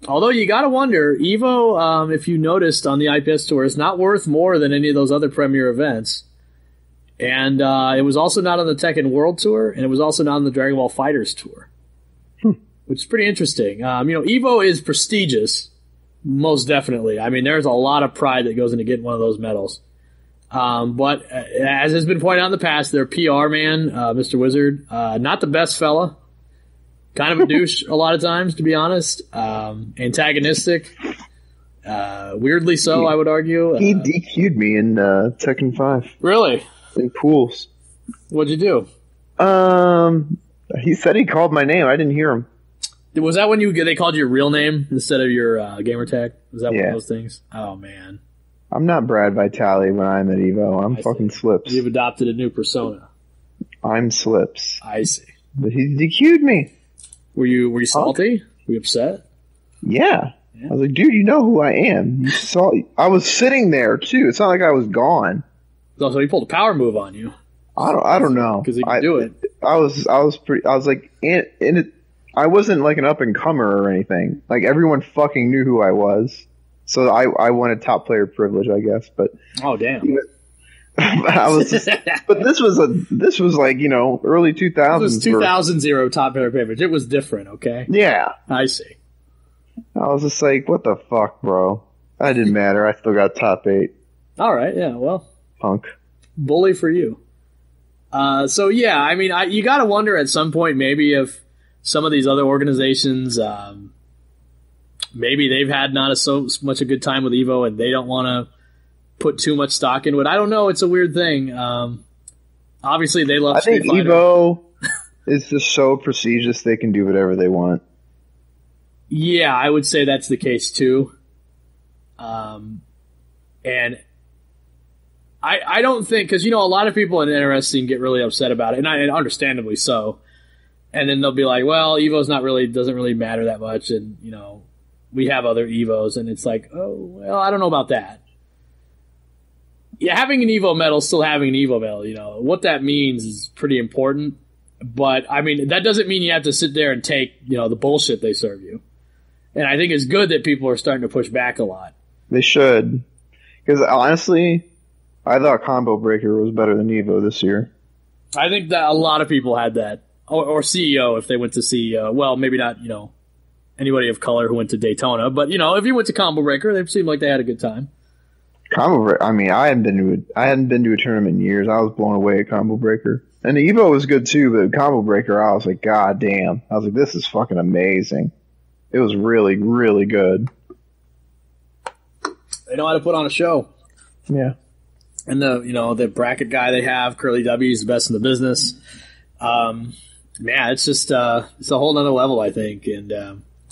you got to wonder, EVO, if you noticed on the IPS Tour, is not worth more than any of those other premier events. And it was also not on the Tekken World Tour, and it was also not on the Dragon Ball FighterZ Tour, which is pretty interesting. EVO is prestigious, most definitely. I mean, there's a lot of pride that goes into getting one of those medals. But as has been pointed out in the past, their PR man, Mr. Wizard, not the best fella. Kind of a douche a lot of times, to be honest. Antagonistic. Weirdly so, I would argue. He DQ'd me in Tekken 5. Really? In pools. What'd you do? He said he called my name. I didn't hear him. Was that when they called you your real name instead of your gamer tag? Was that one of those things? Oh, man. I'm not Brad Vitale when I'm at EVO. I'm fucking Slips. You've adopted a new persona. I'm Slips. I see. But he DQ'd me. Were you salty? Were you upset? Yeah. I was like, dude, you know who I am. I was sitting there too. It's not like I was gone. So he pulled a power move on you. I don't know. Because he could do it. I was like in it. I wasn't like an up and comer or anything. Like everyone fucking knew who I was. So I wanted top player privilege, I guess. But oh damn! I was, but this was like early 2000s. It was 2000 top player privilege. It was different, okay? Yeah, I see. I was just like, what the fuck, bro? That didn't matter. I still got top 8. All right, yeah, well, punk bully for you. So yeah, I mean, you got to wonder at some point maybe if some of these other organizations. Maybe they've had not so much a good time with EVO and they don't want to put too much stock into it. I don't know. It's a weird thing. Obviously, they love Street Fighter. I think EVO is just so prestigious they can do whatever they want. Yeah, I would say that's the case too. And I don't think, because, a lot of people in the NRS scene get really upset about it, and understandably so. And then they'll be like, well, EVO's doesn't really matter that much, and, we have other EVOs, and it's like, oh, well, I don't know about that. Yeah, having an EVO medal is still having an EVO medal, What that means is pretty important. But, I mean, that doesn't mean you have to sit there and take, the bullshit they serve you. And I think it's good that people are starting to push back a lot. They should. Because, honestly, I thought Combo Breaker was better than EVO this year. I think that a lot of people had that. Or CEO, if they went to CEO. Well, maybe not, anybody of color who went to Daytona. But, if you went to Combo Breaker, they seemed like they had a good time. Combo Breaker, I mean, I hadn't been to a tournament in years. I was blown away at Combo Breaker. And Evo was good too, but Combo Breaker, I was like, God damn. I was like, this is fucking amazing. It was really, really good. They know how to put on a show. Yeah. And the bracket guy they have, Curly W, is the best in the business. It's just it's a whole nother level, I think. And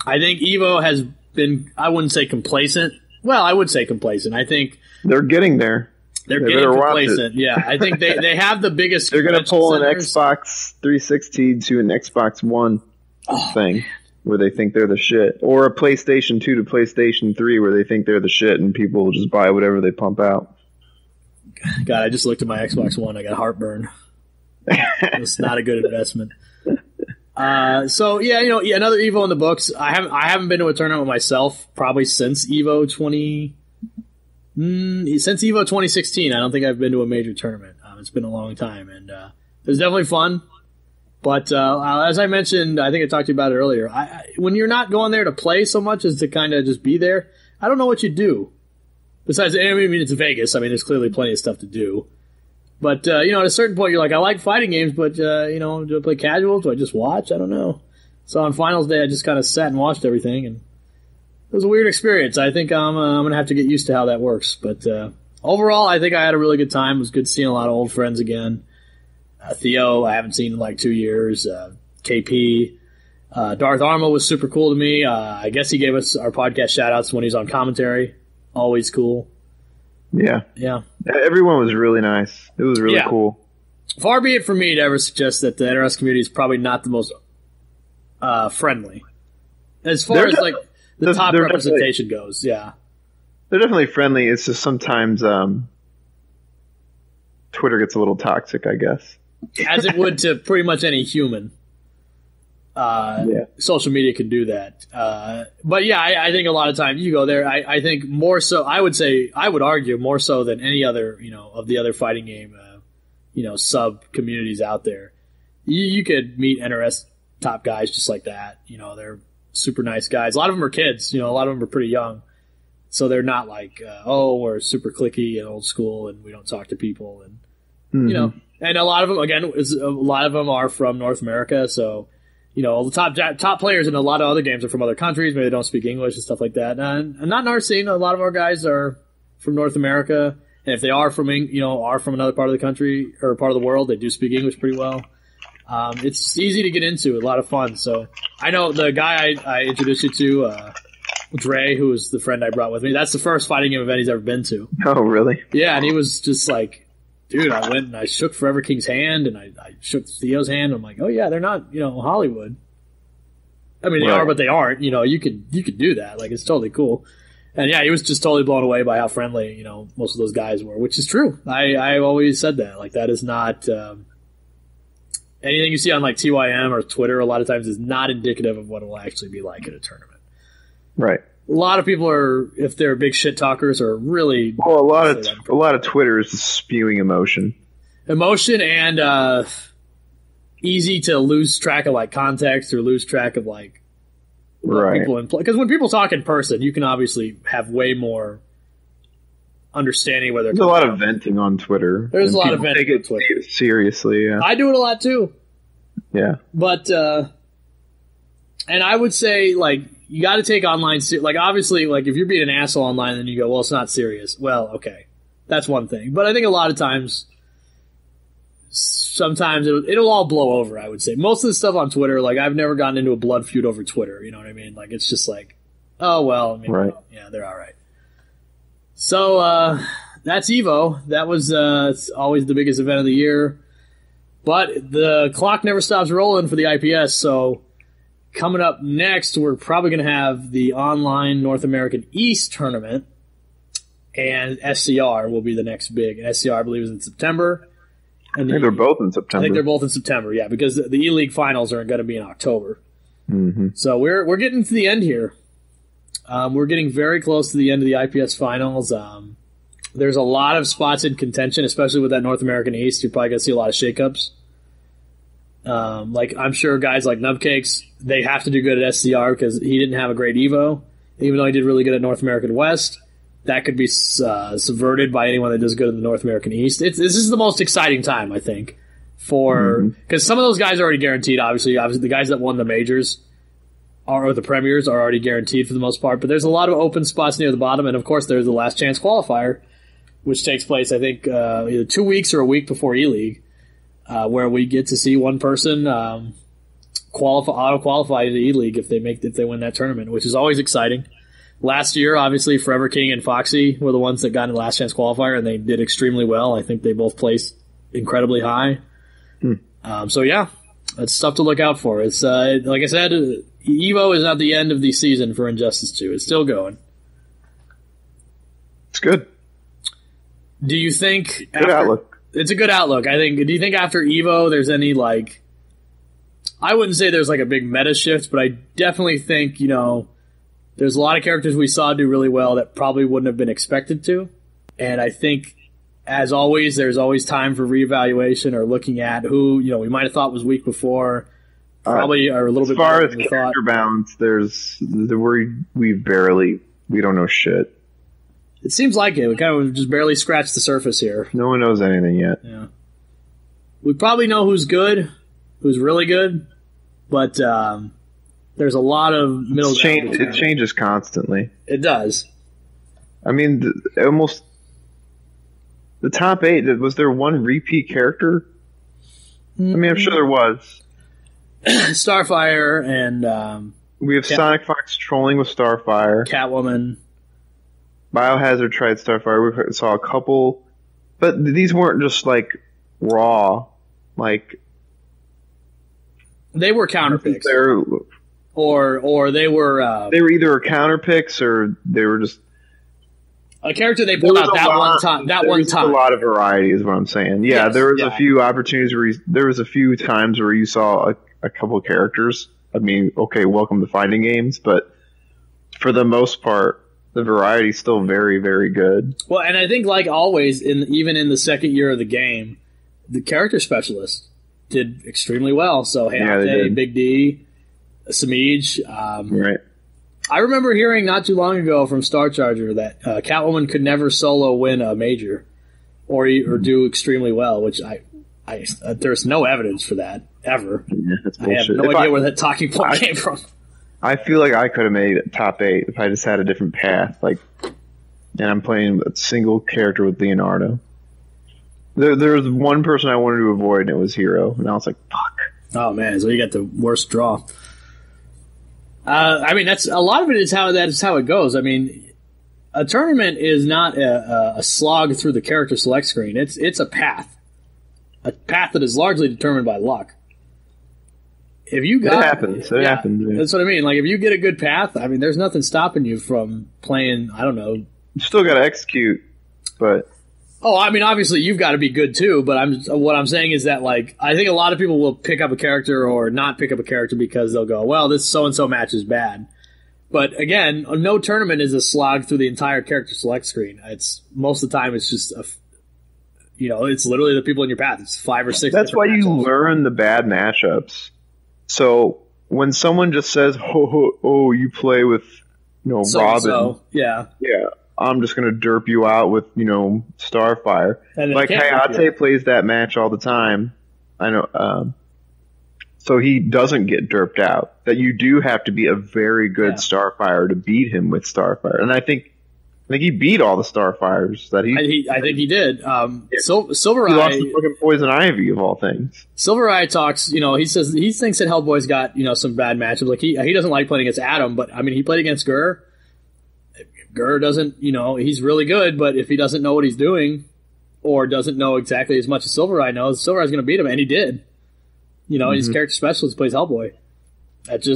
I think Evo has been, I wouldn't say complacent. Well, I would say complacent. I think they're getting there. They're getting complacent. Yeah, I think they have the biggest. They're going to pull an Xbox 360 to an Xbox One thing where they think they're the shit, or a PlayStation 2 to PlayStation 3 where they think they're the shit, and people will just buy whatever they pump out. God, I just looked at my Xbox One. I got heartburn. It's not a good investment. Another Evo in the books. I haven't been to a tournament myself probably since Evo 2016. I don't think I've been to a major tournament. It's been a long time, and it was definitely fun. But as I mentioned, I think I talked to you about it earlier. When you're not going there to play so much as to kind of just be there, I don't know what you do. Besides, it's Vegas. I mean, there's clearly plenty of stuff to do. But, at a certain point, you're like, I like fighting games, but, do I play casual? Do I just watch? I don't know. So on finals day, I just kind of sat and watched everything, and it was a weird experience. I think I'm going to have to get used to how that works. But overall, I think I had a really good time. It was good seeing a lot of old friends again. Theo, I haven't seen in like 2 years. KP. Darth Armo was super cool to me. I guess he gave us our podcast shout-outs when he was on commentary. Always cool. Yeah. Yeah. Everyone was really nice. It was really cool. Far be it from me to ever suggest that the NRS community is probably not the most friendly. As far as like the top representation goes, yeah. They're definitely friendly. It's just sometimes Twitter gets a little toxic, I guess. As it would to pretty much any human. Social media can do that. But yeah, I think a lot of times you go there, I think more so, I would argue more so than any other, of the other fighting game, sub communities out there. You could meet NRS top guys just like that. They're super nice guys. A lot of them are kids, a lot of them are pretty young. So they're not like, we're super cliquey and old school and we don't talk to people. And, and a lot of them, again, a lot of them are from North America. So, the top players in a lot of other games are from other countries. Maybe they don't speak English and stuff like that. And not in our scene. A lot of our guys are from North America. And if they are from another part of the country or part of the world, they do speak English pretty well. It's easy to get into, a lot of fun. So I know the guy I introduced you to, Dre, who was the friend I brought with me. That's the first fighting game event he's ever been to. Oh, really? Yeah, and he was just like, dude, I went and I shook Forever King's hand and I shook Theo's hand. I'm like, oh yeah, they're not, Hollywood. I mean, they are, but they aren't. You could do that. Like, it's totally cool. And yeah, he was just totally blown away by how friendly, most of those guys were, which is true. I always said that. Like, that is not anything you see on like TYM or Twitter. A lot of times is not indicative of what it will actually be like at a tournament. Right. A lot of people are, if they're big shit talkers, are really a lot of Twitter is just spewing emotion and easy to lose track of like context or lose track of like what people in play. Because when people talk in person, you can obviously have way more understanding whether there's a lot of venting on Twitter. There's a lot of venting on Twitter. Seriously, yeah. I do it a lot too. Yeah, but and I would say like, you got to take online, like, obviously, like, if you're being an asshole online, then you go, well, it's not serious. Well, okay. That's one thing. But I think a lot of times, sometimes it'll all blow over, I would say. Most of the stuff on Twitter, like, I've never gotten into a blood feud over Twitter, you know what I mean? Like, it's just like, oh, well, yeah, they're all right. So, that's EVO. That was it's always the biggest event of the year. But the clock never stops rolling for the IPS, so coming up next, we're probably going to have the online North American East tournament, and SCR will be the next big. And SCR, I believe, is in September. And I think they're both in September. I think they're both in September, yeah, because the E-League finals are going to be in October. Mm-hmm. So we're getting to the end here. We're getting very close to the end of the IPS finals. There's a lot of spots in contention, especially with that North American East. You're probably going to see a lot of shakeups. Like, I'm sure guys like Nubcakes, they have to do good at SCR because he didn't have a great Evo. Even though he did really good at North American West, that could be subverted by anyone that does good in the North American East. This is the most exciting time, I think, because some of those guys are already guaranteed, obviously the guys that won the majors, or the premiers are already guaranteed for the most part, but there's a lot of open spots near the bottom, and of course there's the last chance qualifier, which takes place, I think, either 2 weeks or a week before E-League, where we get to see one person auto-qualify to E-League if they win that tournament, which is always exciting. Last year, obviously, Forever King and Foxy were the ones that got in the last chance qualifier, and they did extremely well. I think they both placed incredibly high. So yeah, it's stuff to look out for. It's like I said, Evo is not the end of the season for Injustice 2. It's still going. It's good. Do you think good outlook? It's a good outlook. I think. Do you think after Evo there's any like? I wouldn't say there's like a big meta shift, but I definitely think there's a lot of characters we saw do really well that probably wouldn't have been expected to, and I think. As always, there's always time for reevaluation or looking at who we might have thought was weak before, probably are a little bit better than we thought. As far as character balance, we don't know shit. It seems like it. We kind of just barely scratched the surface here. No one knows anything yet. Yeah, we probably know who's good, who's really good, but there's a lot of middle ground. It changes constantly. It does. I mean, almost. The top 8, was there one repeat character? I mean, I'm sure there was. Starfire and... we have Sonic Fox trolling with Starfire. Catwoman. Biohazard tried Starfire. We saw a couple... But these weren't just, like, raw. Like... They were counterpicks. Or they were... they were either counter picks or they were just... A character they pulled out one time. A lot of variety is what I'm saying. Yeah, yes, there was a few opportunities where there was a few times where you saw a couple characters. I mean, okay, welcome to fighting games, but for the most part, the variety is still very, very good. Well, and I think like always, even in the second year of the game, the character specialists did extremely well. So Hayate, Big D, Samij, right. I remember hearing not too long ago from Star Charger that Catwoman could never solo win a major or do extremely well, which there's no evidence for that ever. Yeah, that's bullshit. I have no idea where that talking point came from. I feel like I could have made it top 8 if I just had a different path. And I'm playing a single character with Leonardo. There was one person I wanted to avoid, and it was Hero, and I was like, fuck. Oh man, so you got the worst draw. I mean, that's a lot of it is how it goes. I mean, a tournament is not a slog through the character select screen. It's a path that is largely determined by luck. If you got, it happens. It happens. Yeah. That's what I mean. Like if you get a good path, I mean, there's nothing stopping you from playing. I don't know. You still got to execute, but. Oh, I mean, obviously you've got to be good too, but what I'm saying is that like I think a lot of people will pick up a character or not pick up a character because they'll go, well, this so and so match is bad. But again, no tournament is a slog through the entire character select screen. It's most of the time it's just it's literally the people in your path. It's 5 or 6. That's why you learn the bad matchups. So when someone just says, "Oh, you play with Robin," yeah. I'm just going to derp you out with, Starfire. Like, Hayate plays that match all the time. I know. So he doesn't get derped out. That you do have to be a very good Starfire to beat him with Starfire. And I think he beat all the Starfires that he. I think he did. Silver Eye. He lost to fucking Poison Ivy of all things. Silver Eye talks. He says he thinks that Hellboy's got some bad matchups. Like he doesn't like playing against Adam, but I mean he played against Gur. Gur doesn't, he's really good, but if he doesn't know what he's doing or doesn't know exactly as much as Silver Eye knows, Silver Eye's going to beat him, and he did. His character specialist plays Hellboy.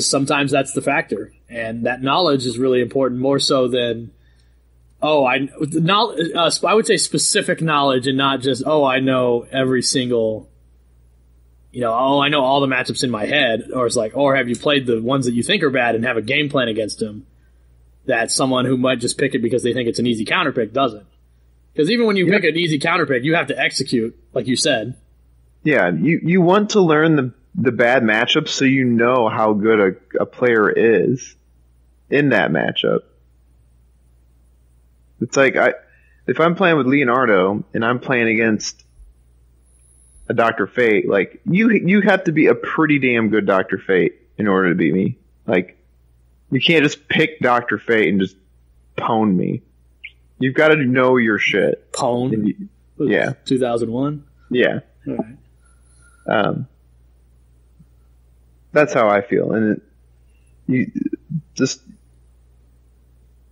Sometimes that's the factor, and that knowledge is really important, more so than, I would say specific knowledge and not just, I know every single, I know all the matchups in my head, or it's like, or have you played the ones that you think are bad and have a game plan against them? That someone who might just pick it because they think it's an easy counterpick doesn't. Because even when you pick an easy counterpick, you have to execute, like you said. Yeah, you want to learn the bad matchup so you know how good a player is in that matchup. It's like if I'm playing with Leonardo and I'm playing against a Dr. Fate, like you have to be a pretty damn good Dr. Fate in order to beat me. Like You can't just pick Dr. Fate and just pwn me. You've got to know your shit. Pwn? Yeah. 2001? Yeah. All right. That's how I feel, and you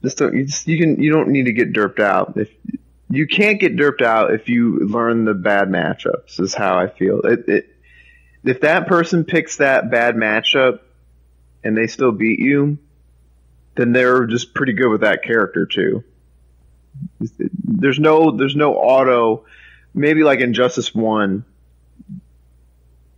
don't need to get derped out. If you can't get derped out if you learn the bad matchups, is how I feel. If that person picks that bad matchup and they still beat you, then they're just pretty good with that character too. There's no auto. Maybe like Injustice 1,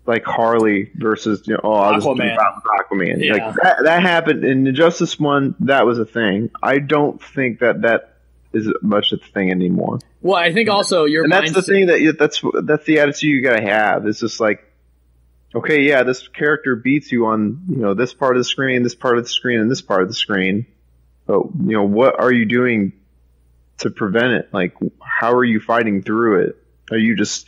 like Harley versus I'll just do Aquaman. Yeah. Like that happened in Injustice 1. That was a thing. I don't think that is much of a thing anymore. Well, I think also that's the thing that's the attitude you gotta have. It's just like, okay, yeah, this character beats you on this part of the screen, this part of the screen, and this part of the screen. But what are you doing to prevent it? Like, how are you fighting through it? Are you just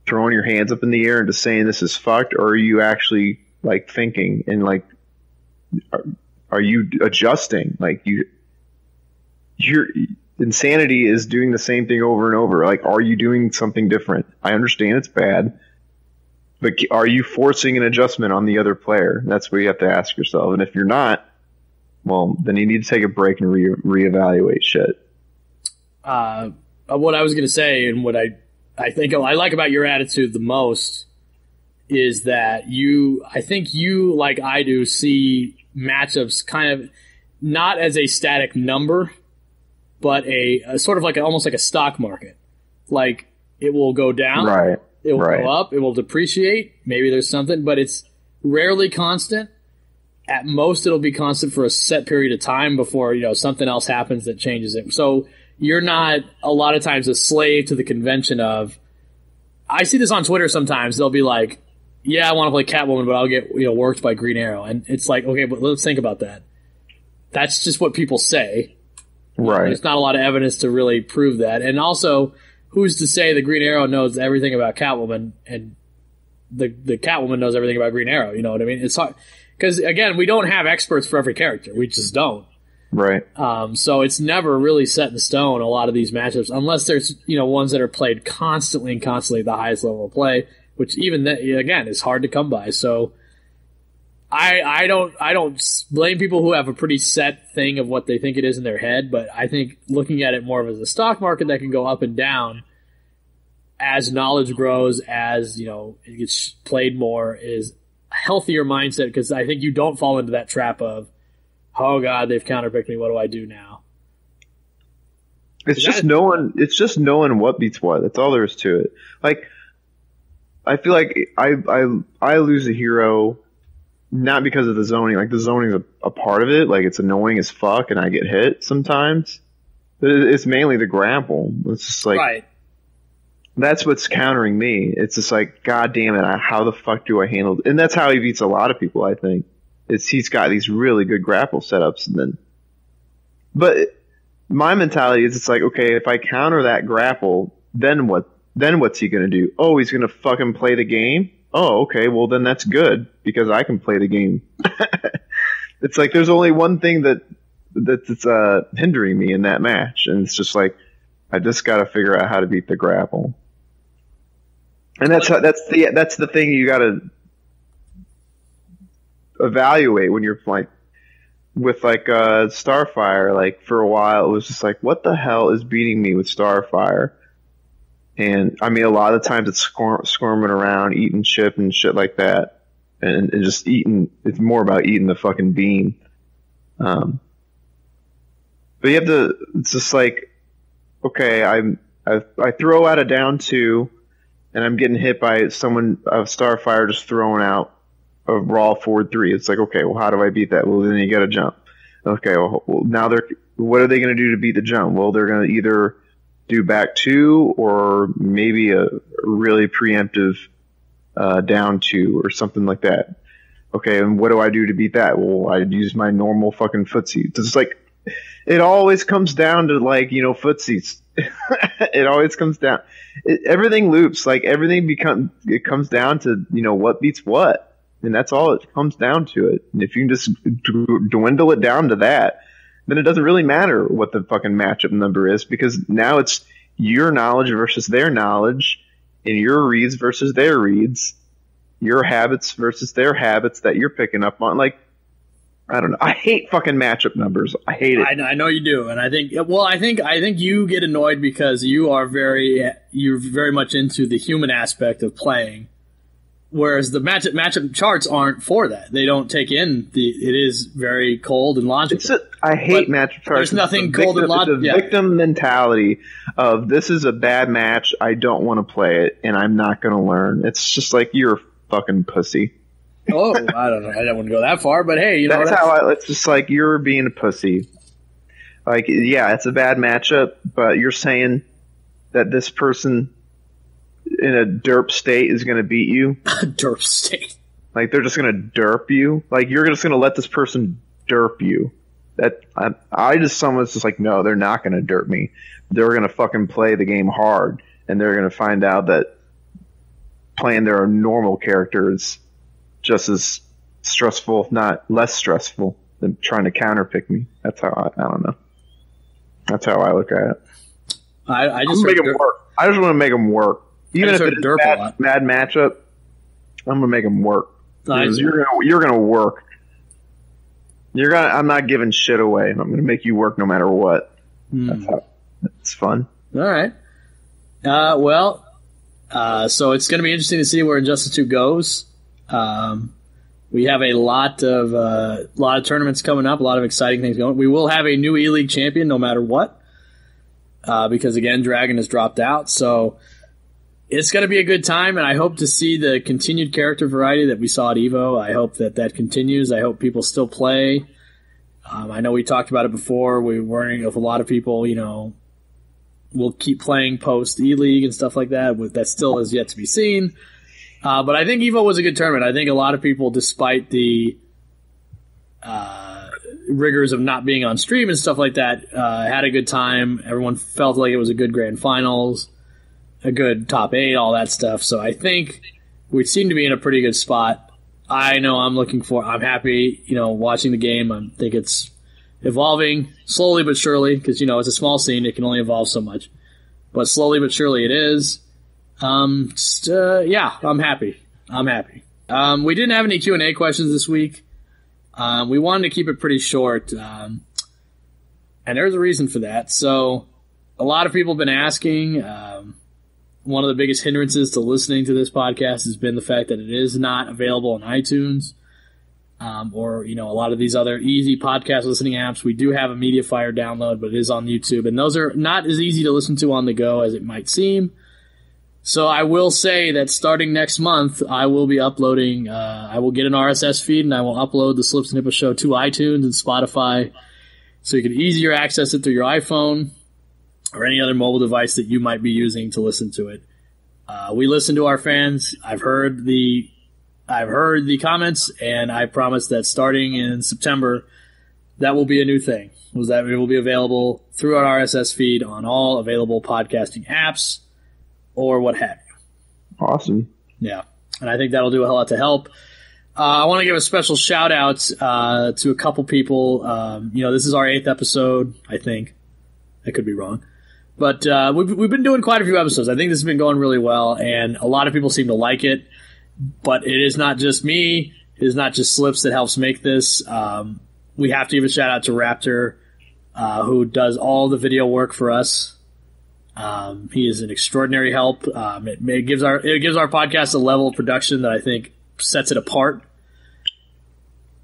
throwing your hands up in the air and just saying this is fucked, or are you actually like thinking and like are you adjusting? Like your insanity is doing the same thing over and over. Like, are you doing something different? I understand it's bad, but are you forcing an adjustment on the other player? That's what you have to ask yourself. And if you're not, well, then you need to take a break and reevaluate shit. What I was going to say, and what I think I like about your attitude the most, is that I think you, like I do, see matchups kind of not as a static number, but a sort of like almost like a stock market. Like, it will go down, right? It will go up, it will depreciate. Maybe there's something, but it's rarely constant. At most, it'll be constant for a set period of time before something else happens that changes it. So you're not a lot of times a slave to the convention of. I see this on Twitter sometimes. They'll be like, "Yeah, I want to play Catwoman, but I'll get worked by Green Arrow," and it's like, okay, but let's think about that. That's just what people say. Right. There's not a lot of evidence to really prove that. And also, who's to say the Green Arrow knows everything about Catwoman and the Catwoman knows everything about Green Arrow? You know what I mean? It's hard. Because, again, we don't have experts for every character. We just don't. Right. So it's never really set in stone, a lot of these matchups, unless there's, ones that are played constantly and constantly at the highest level of play, which even that, again, is hard to come by. So I don't blame people who have a pretty set thing of what they think it is in their head, but I think looking at it more of as a stock market that can go up and down as knowledge grows, as, it gets played more, is a healthier mindset, because I think you don't fall into that trap of, oh God, they've counterpicked me. What do I do now? It's just knowing what beats what. That's all there is to it. Like, I feel like I lose a hero not because of the zoning. Like, the zoning is a part of it. Like, it's annoying as fuck, and I get hit sometimes. But it's mainly the grapple. It's just like, right. That's what's countering me. It's just like, God damn it, how the fuck do I handle it? And that's how he beats a lot of people, I think. He's got these really good grapple setups, but my mentality is, it's like, okay, if I counter that grapple, then what? Then what's he gonna do? Oh, he's gonna fucking play the game? Oh, okay, well then that's good, because I can play the game. It's like there's only one thing that's hindering me in that match, and it's just like, I just gotta figure out how to beat the grapple. And that's the thing you gotta evaluate when you're like with Starfire. Like, for a while it was just like, what the hell is beating me with Starfire? And I mean, a lot of the times it's squirming around, eating chip and shit like that, and just eating. It's more about eating the fucking bean. But you have to. It's just like, okay, I throw out a down 2, and I'm getting hit by someone of Starfire just throwing out a raw forward 3. It's like, okay, well, how do I beat that? Well, then you got to jump. Okay, well now what are they going to do to beat the jump? Well, they're going to either do back 2 or maybe a really preemptive down 2 or something like that. Okay, and what do I do to beat that? Well, I use my normal fucking footsie. It's like, it always comes down to, like, footsies. It always comes down. Everything loops. Like, everything comes down to, what beats what. And that's all it comes down to it. And if you can just dwindle it down to that, then it doesn't really matter what the fucking matchup number is, because now it's your knowledge versus their knowledge, and your reads versus their reads, your habits versus their habits that you're picking up on. Like, I don't know. I hate fucking matchup numbers. I hate it. I know you do, and I think you get annoyed because you're very much into the human aspect of playing, whereas the matchup charts aren't for that. They don't take in it is very cold and logical. I hate matchup charts. There's nothing cold and logical. It's a victim mentality of, this is a bad match, I don't want to play it, and I'm not going to learn. It's just like, you're a fucking pussy. Oh, I don't know. I don't want to go that far, but hey, it's just like, you're being a pussy. Like, yeah, it's a bad matchup, but you're saying that this person in a derp state is going to beat you. Derp state. Like, they're just going to derp you. Like, you're just going to let this person derp you. Someone's just like, no, they're not going to derp me. They're going to fucking play the game hard, and they're going to find out that playing their normal character is just as stressful, if not less stressful, than trying to counterpick me. That's how I don't know. That's how I look at it. I just make them work. I just want to make them work. Even if it's a bad matchup, I'm gonna make them work. You're gonna work. I'm not giving shit away. I'm gonna make you work no matter what. It's fun. All right. So it's gonna be interesting to see where Injustice 2 goes. We have a lot of tournaments coming up, a lot of exciting things going. We will have a new E-League champion no matter what, because again, Dragon has dropped out. So it's going to be a good time, and I hope to see the continued character variety that we saw at EVO. I hope that continues. I hope people still play. I know we talked about it before. We're worrying if a lot of people, will keep playing post E-League and stuff like that. That still is yet to be seen. But I think EVO was a good tournament. I think a lot of people, despite the rigors of not being on stream and stuff like that, had a good time. Everyone felt like it was a good grand finals, a good top 8, all that stuff. So I think we seem to be in a pretty good spot. I know I'm happy, watching the game. I think it's evolving slowly but surely, because, it's a small scene. It can only evolve so much. But slowly but surely it is. I'm happy. We didn't have any Q&A questions this week. We wanted to keep it pretty short. And there's a reason for that. So a lot of people have been asking. One of the biggest hindrances to listening to this podcast has been the fact that it is not available on iTunes, or, a lot of these other easy podcast listening apps. We do have a MediaFire download, but it is on YouTube. And those are not as easy to listen to on the go as it might seem. So I will say that starting next month, I will be uploading, I will get an RSS feed, and I will upload the Slips and Hippo Show to iTunes and Spotify, so you can easier access it through your iPhone or any other mobile device that you might be using to listen to it. We listen to our fans. I've heard the comments, and I promise that starting in September, that will be a new thing. That it will be available through our RSS feed on all available podcasting apps, or what have you. Awesome. Yeah. And I think that'll do a lot to help. I want to give a special shout out to a couple people. This is our 8th episode, I think. I could be wrong. But we've been doing quite a few episodes. I think this has been going really well, and a lot of people seem to like it. But it is not just me. It is not just Slips that helps make this. We have to give a shout out to Raptor, who does all the video work for us. He is an extraordinary help. It gives our podcast a level of production that I think sets it apart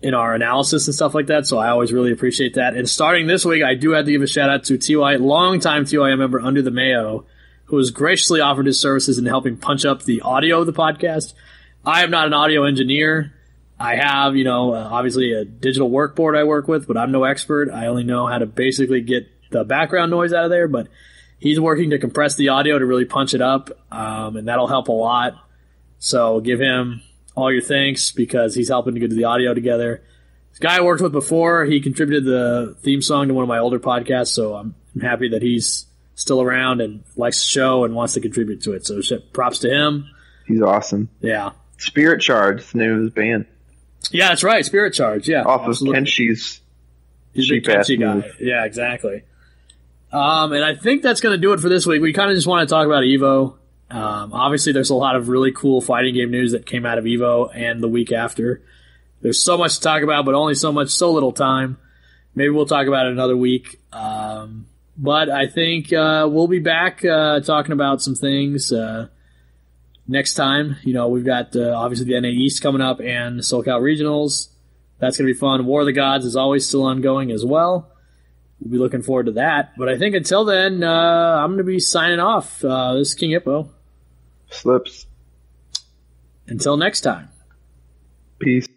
in our analysis and stuff like that. So I always really appreciate that. And starting this week, I do have to give a shout out to TY, longtime TYM member Under the Mayo, who has graciously offered his services in helping punch up the audio of the podcast. I am not an audio engineer. I have, obviously a digital workboard I work with, but I'm no expert. I only know how to basically get the background noise out of there, but he's working to compress the audio to really punch it up, and that'll help a lot. So give him all your thanks, because he's helping to get the audio together. This guy I worked with before, he contributed the theme song to one of my older podcasts, so I'm happy that he's still around and likes the show and wants to contribute to it. So props to him. He's awesome. Yeah. Spirit Charge is the name of his band. Yeah, that's right. Spirit Charge. Yeah, off of Kenshi's cheap ass Kenshi guy. move. Yeah, exactly. And I think that's going to do it for this week. We kind of just want to talk about Evo. Obviously, there's a lot of really cool fighting game news that came out of Evo and the week after. There's so much to talk about, but only so little time. Maybe we'll talk about it another week. But I think we'll be back talking about some things next time. We've got obviously the NA East coming up and the SoCal Regionals. That's going to be fun. War of the Gods is always still ongoing as well. We'll be looking forward to that. But I think until then, I'm going to be signing off. This is King Hippo. Slips. Until next time. Peace.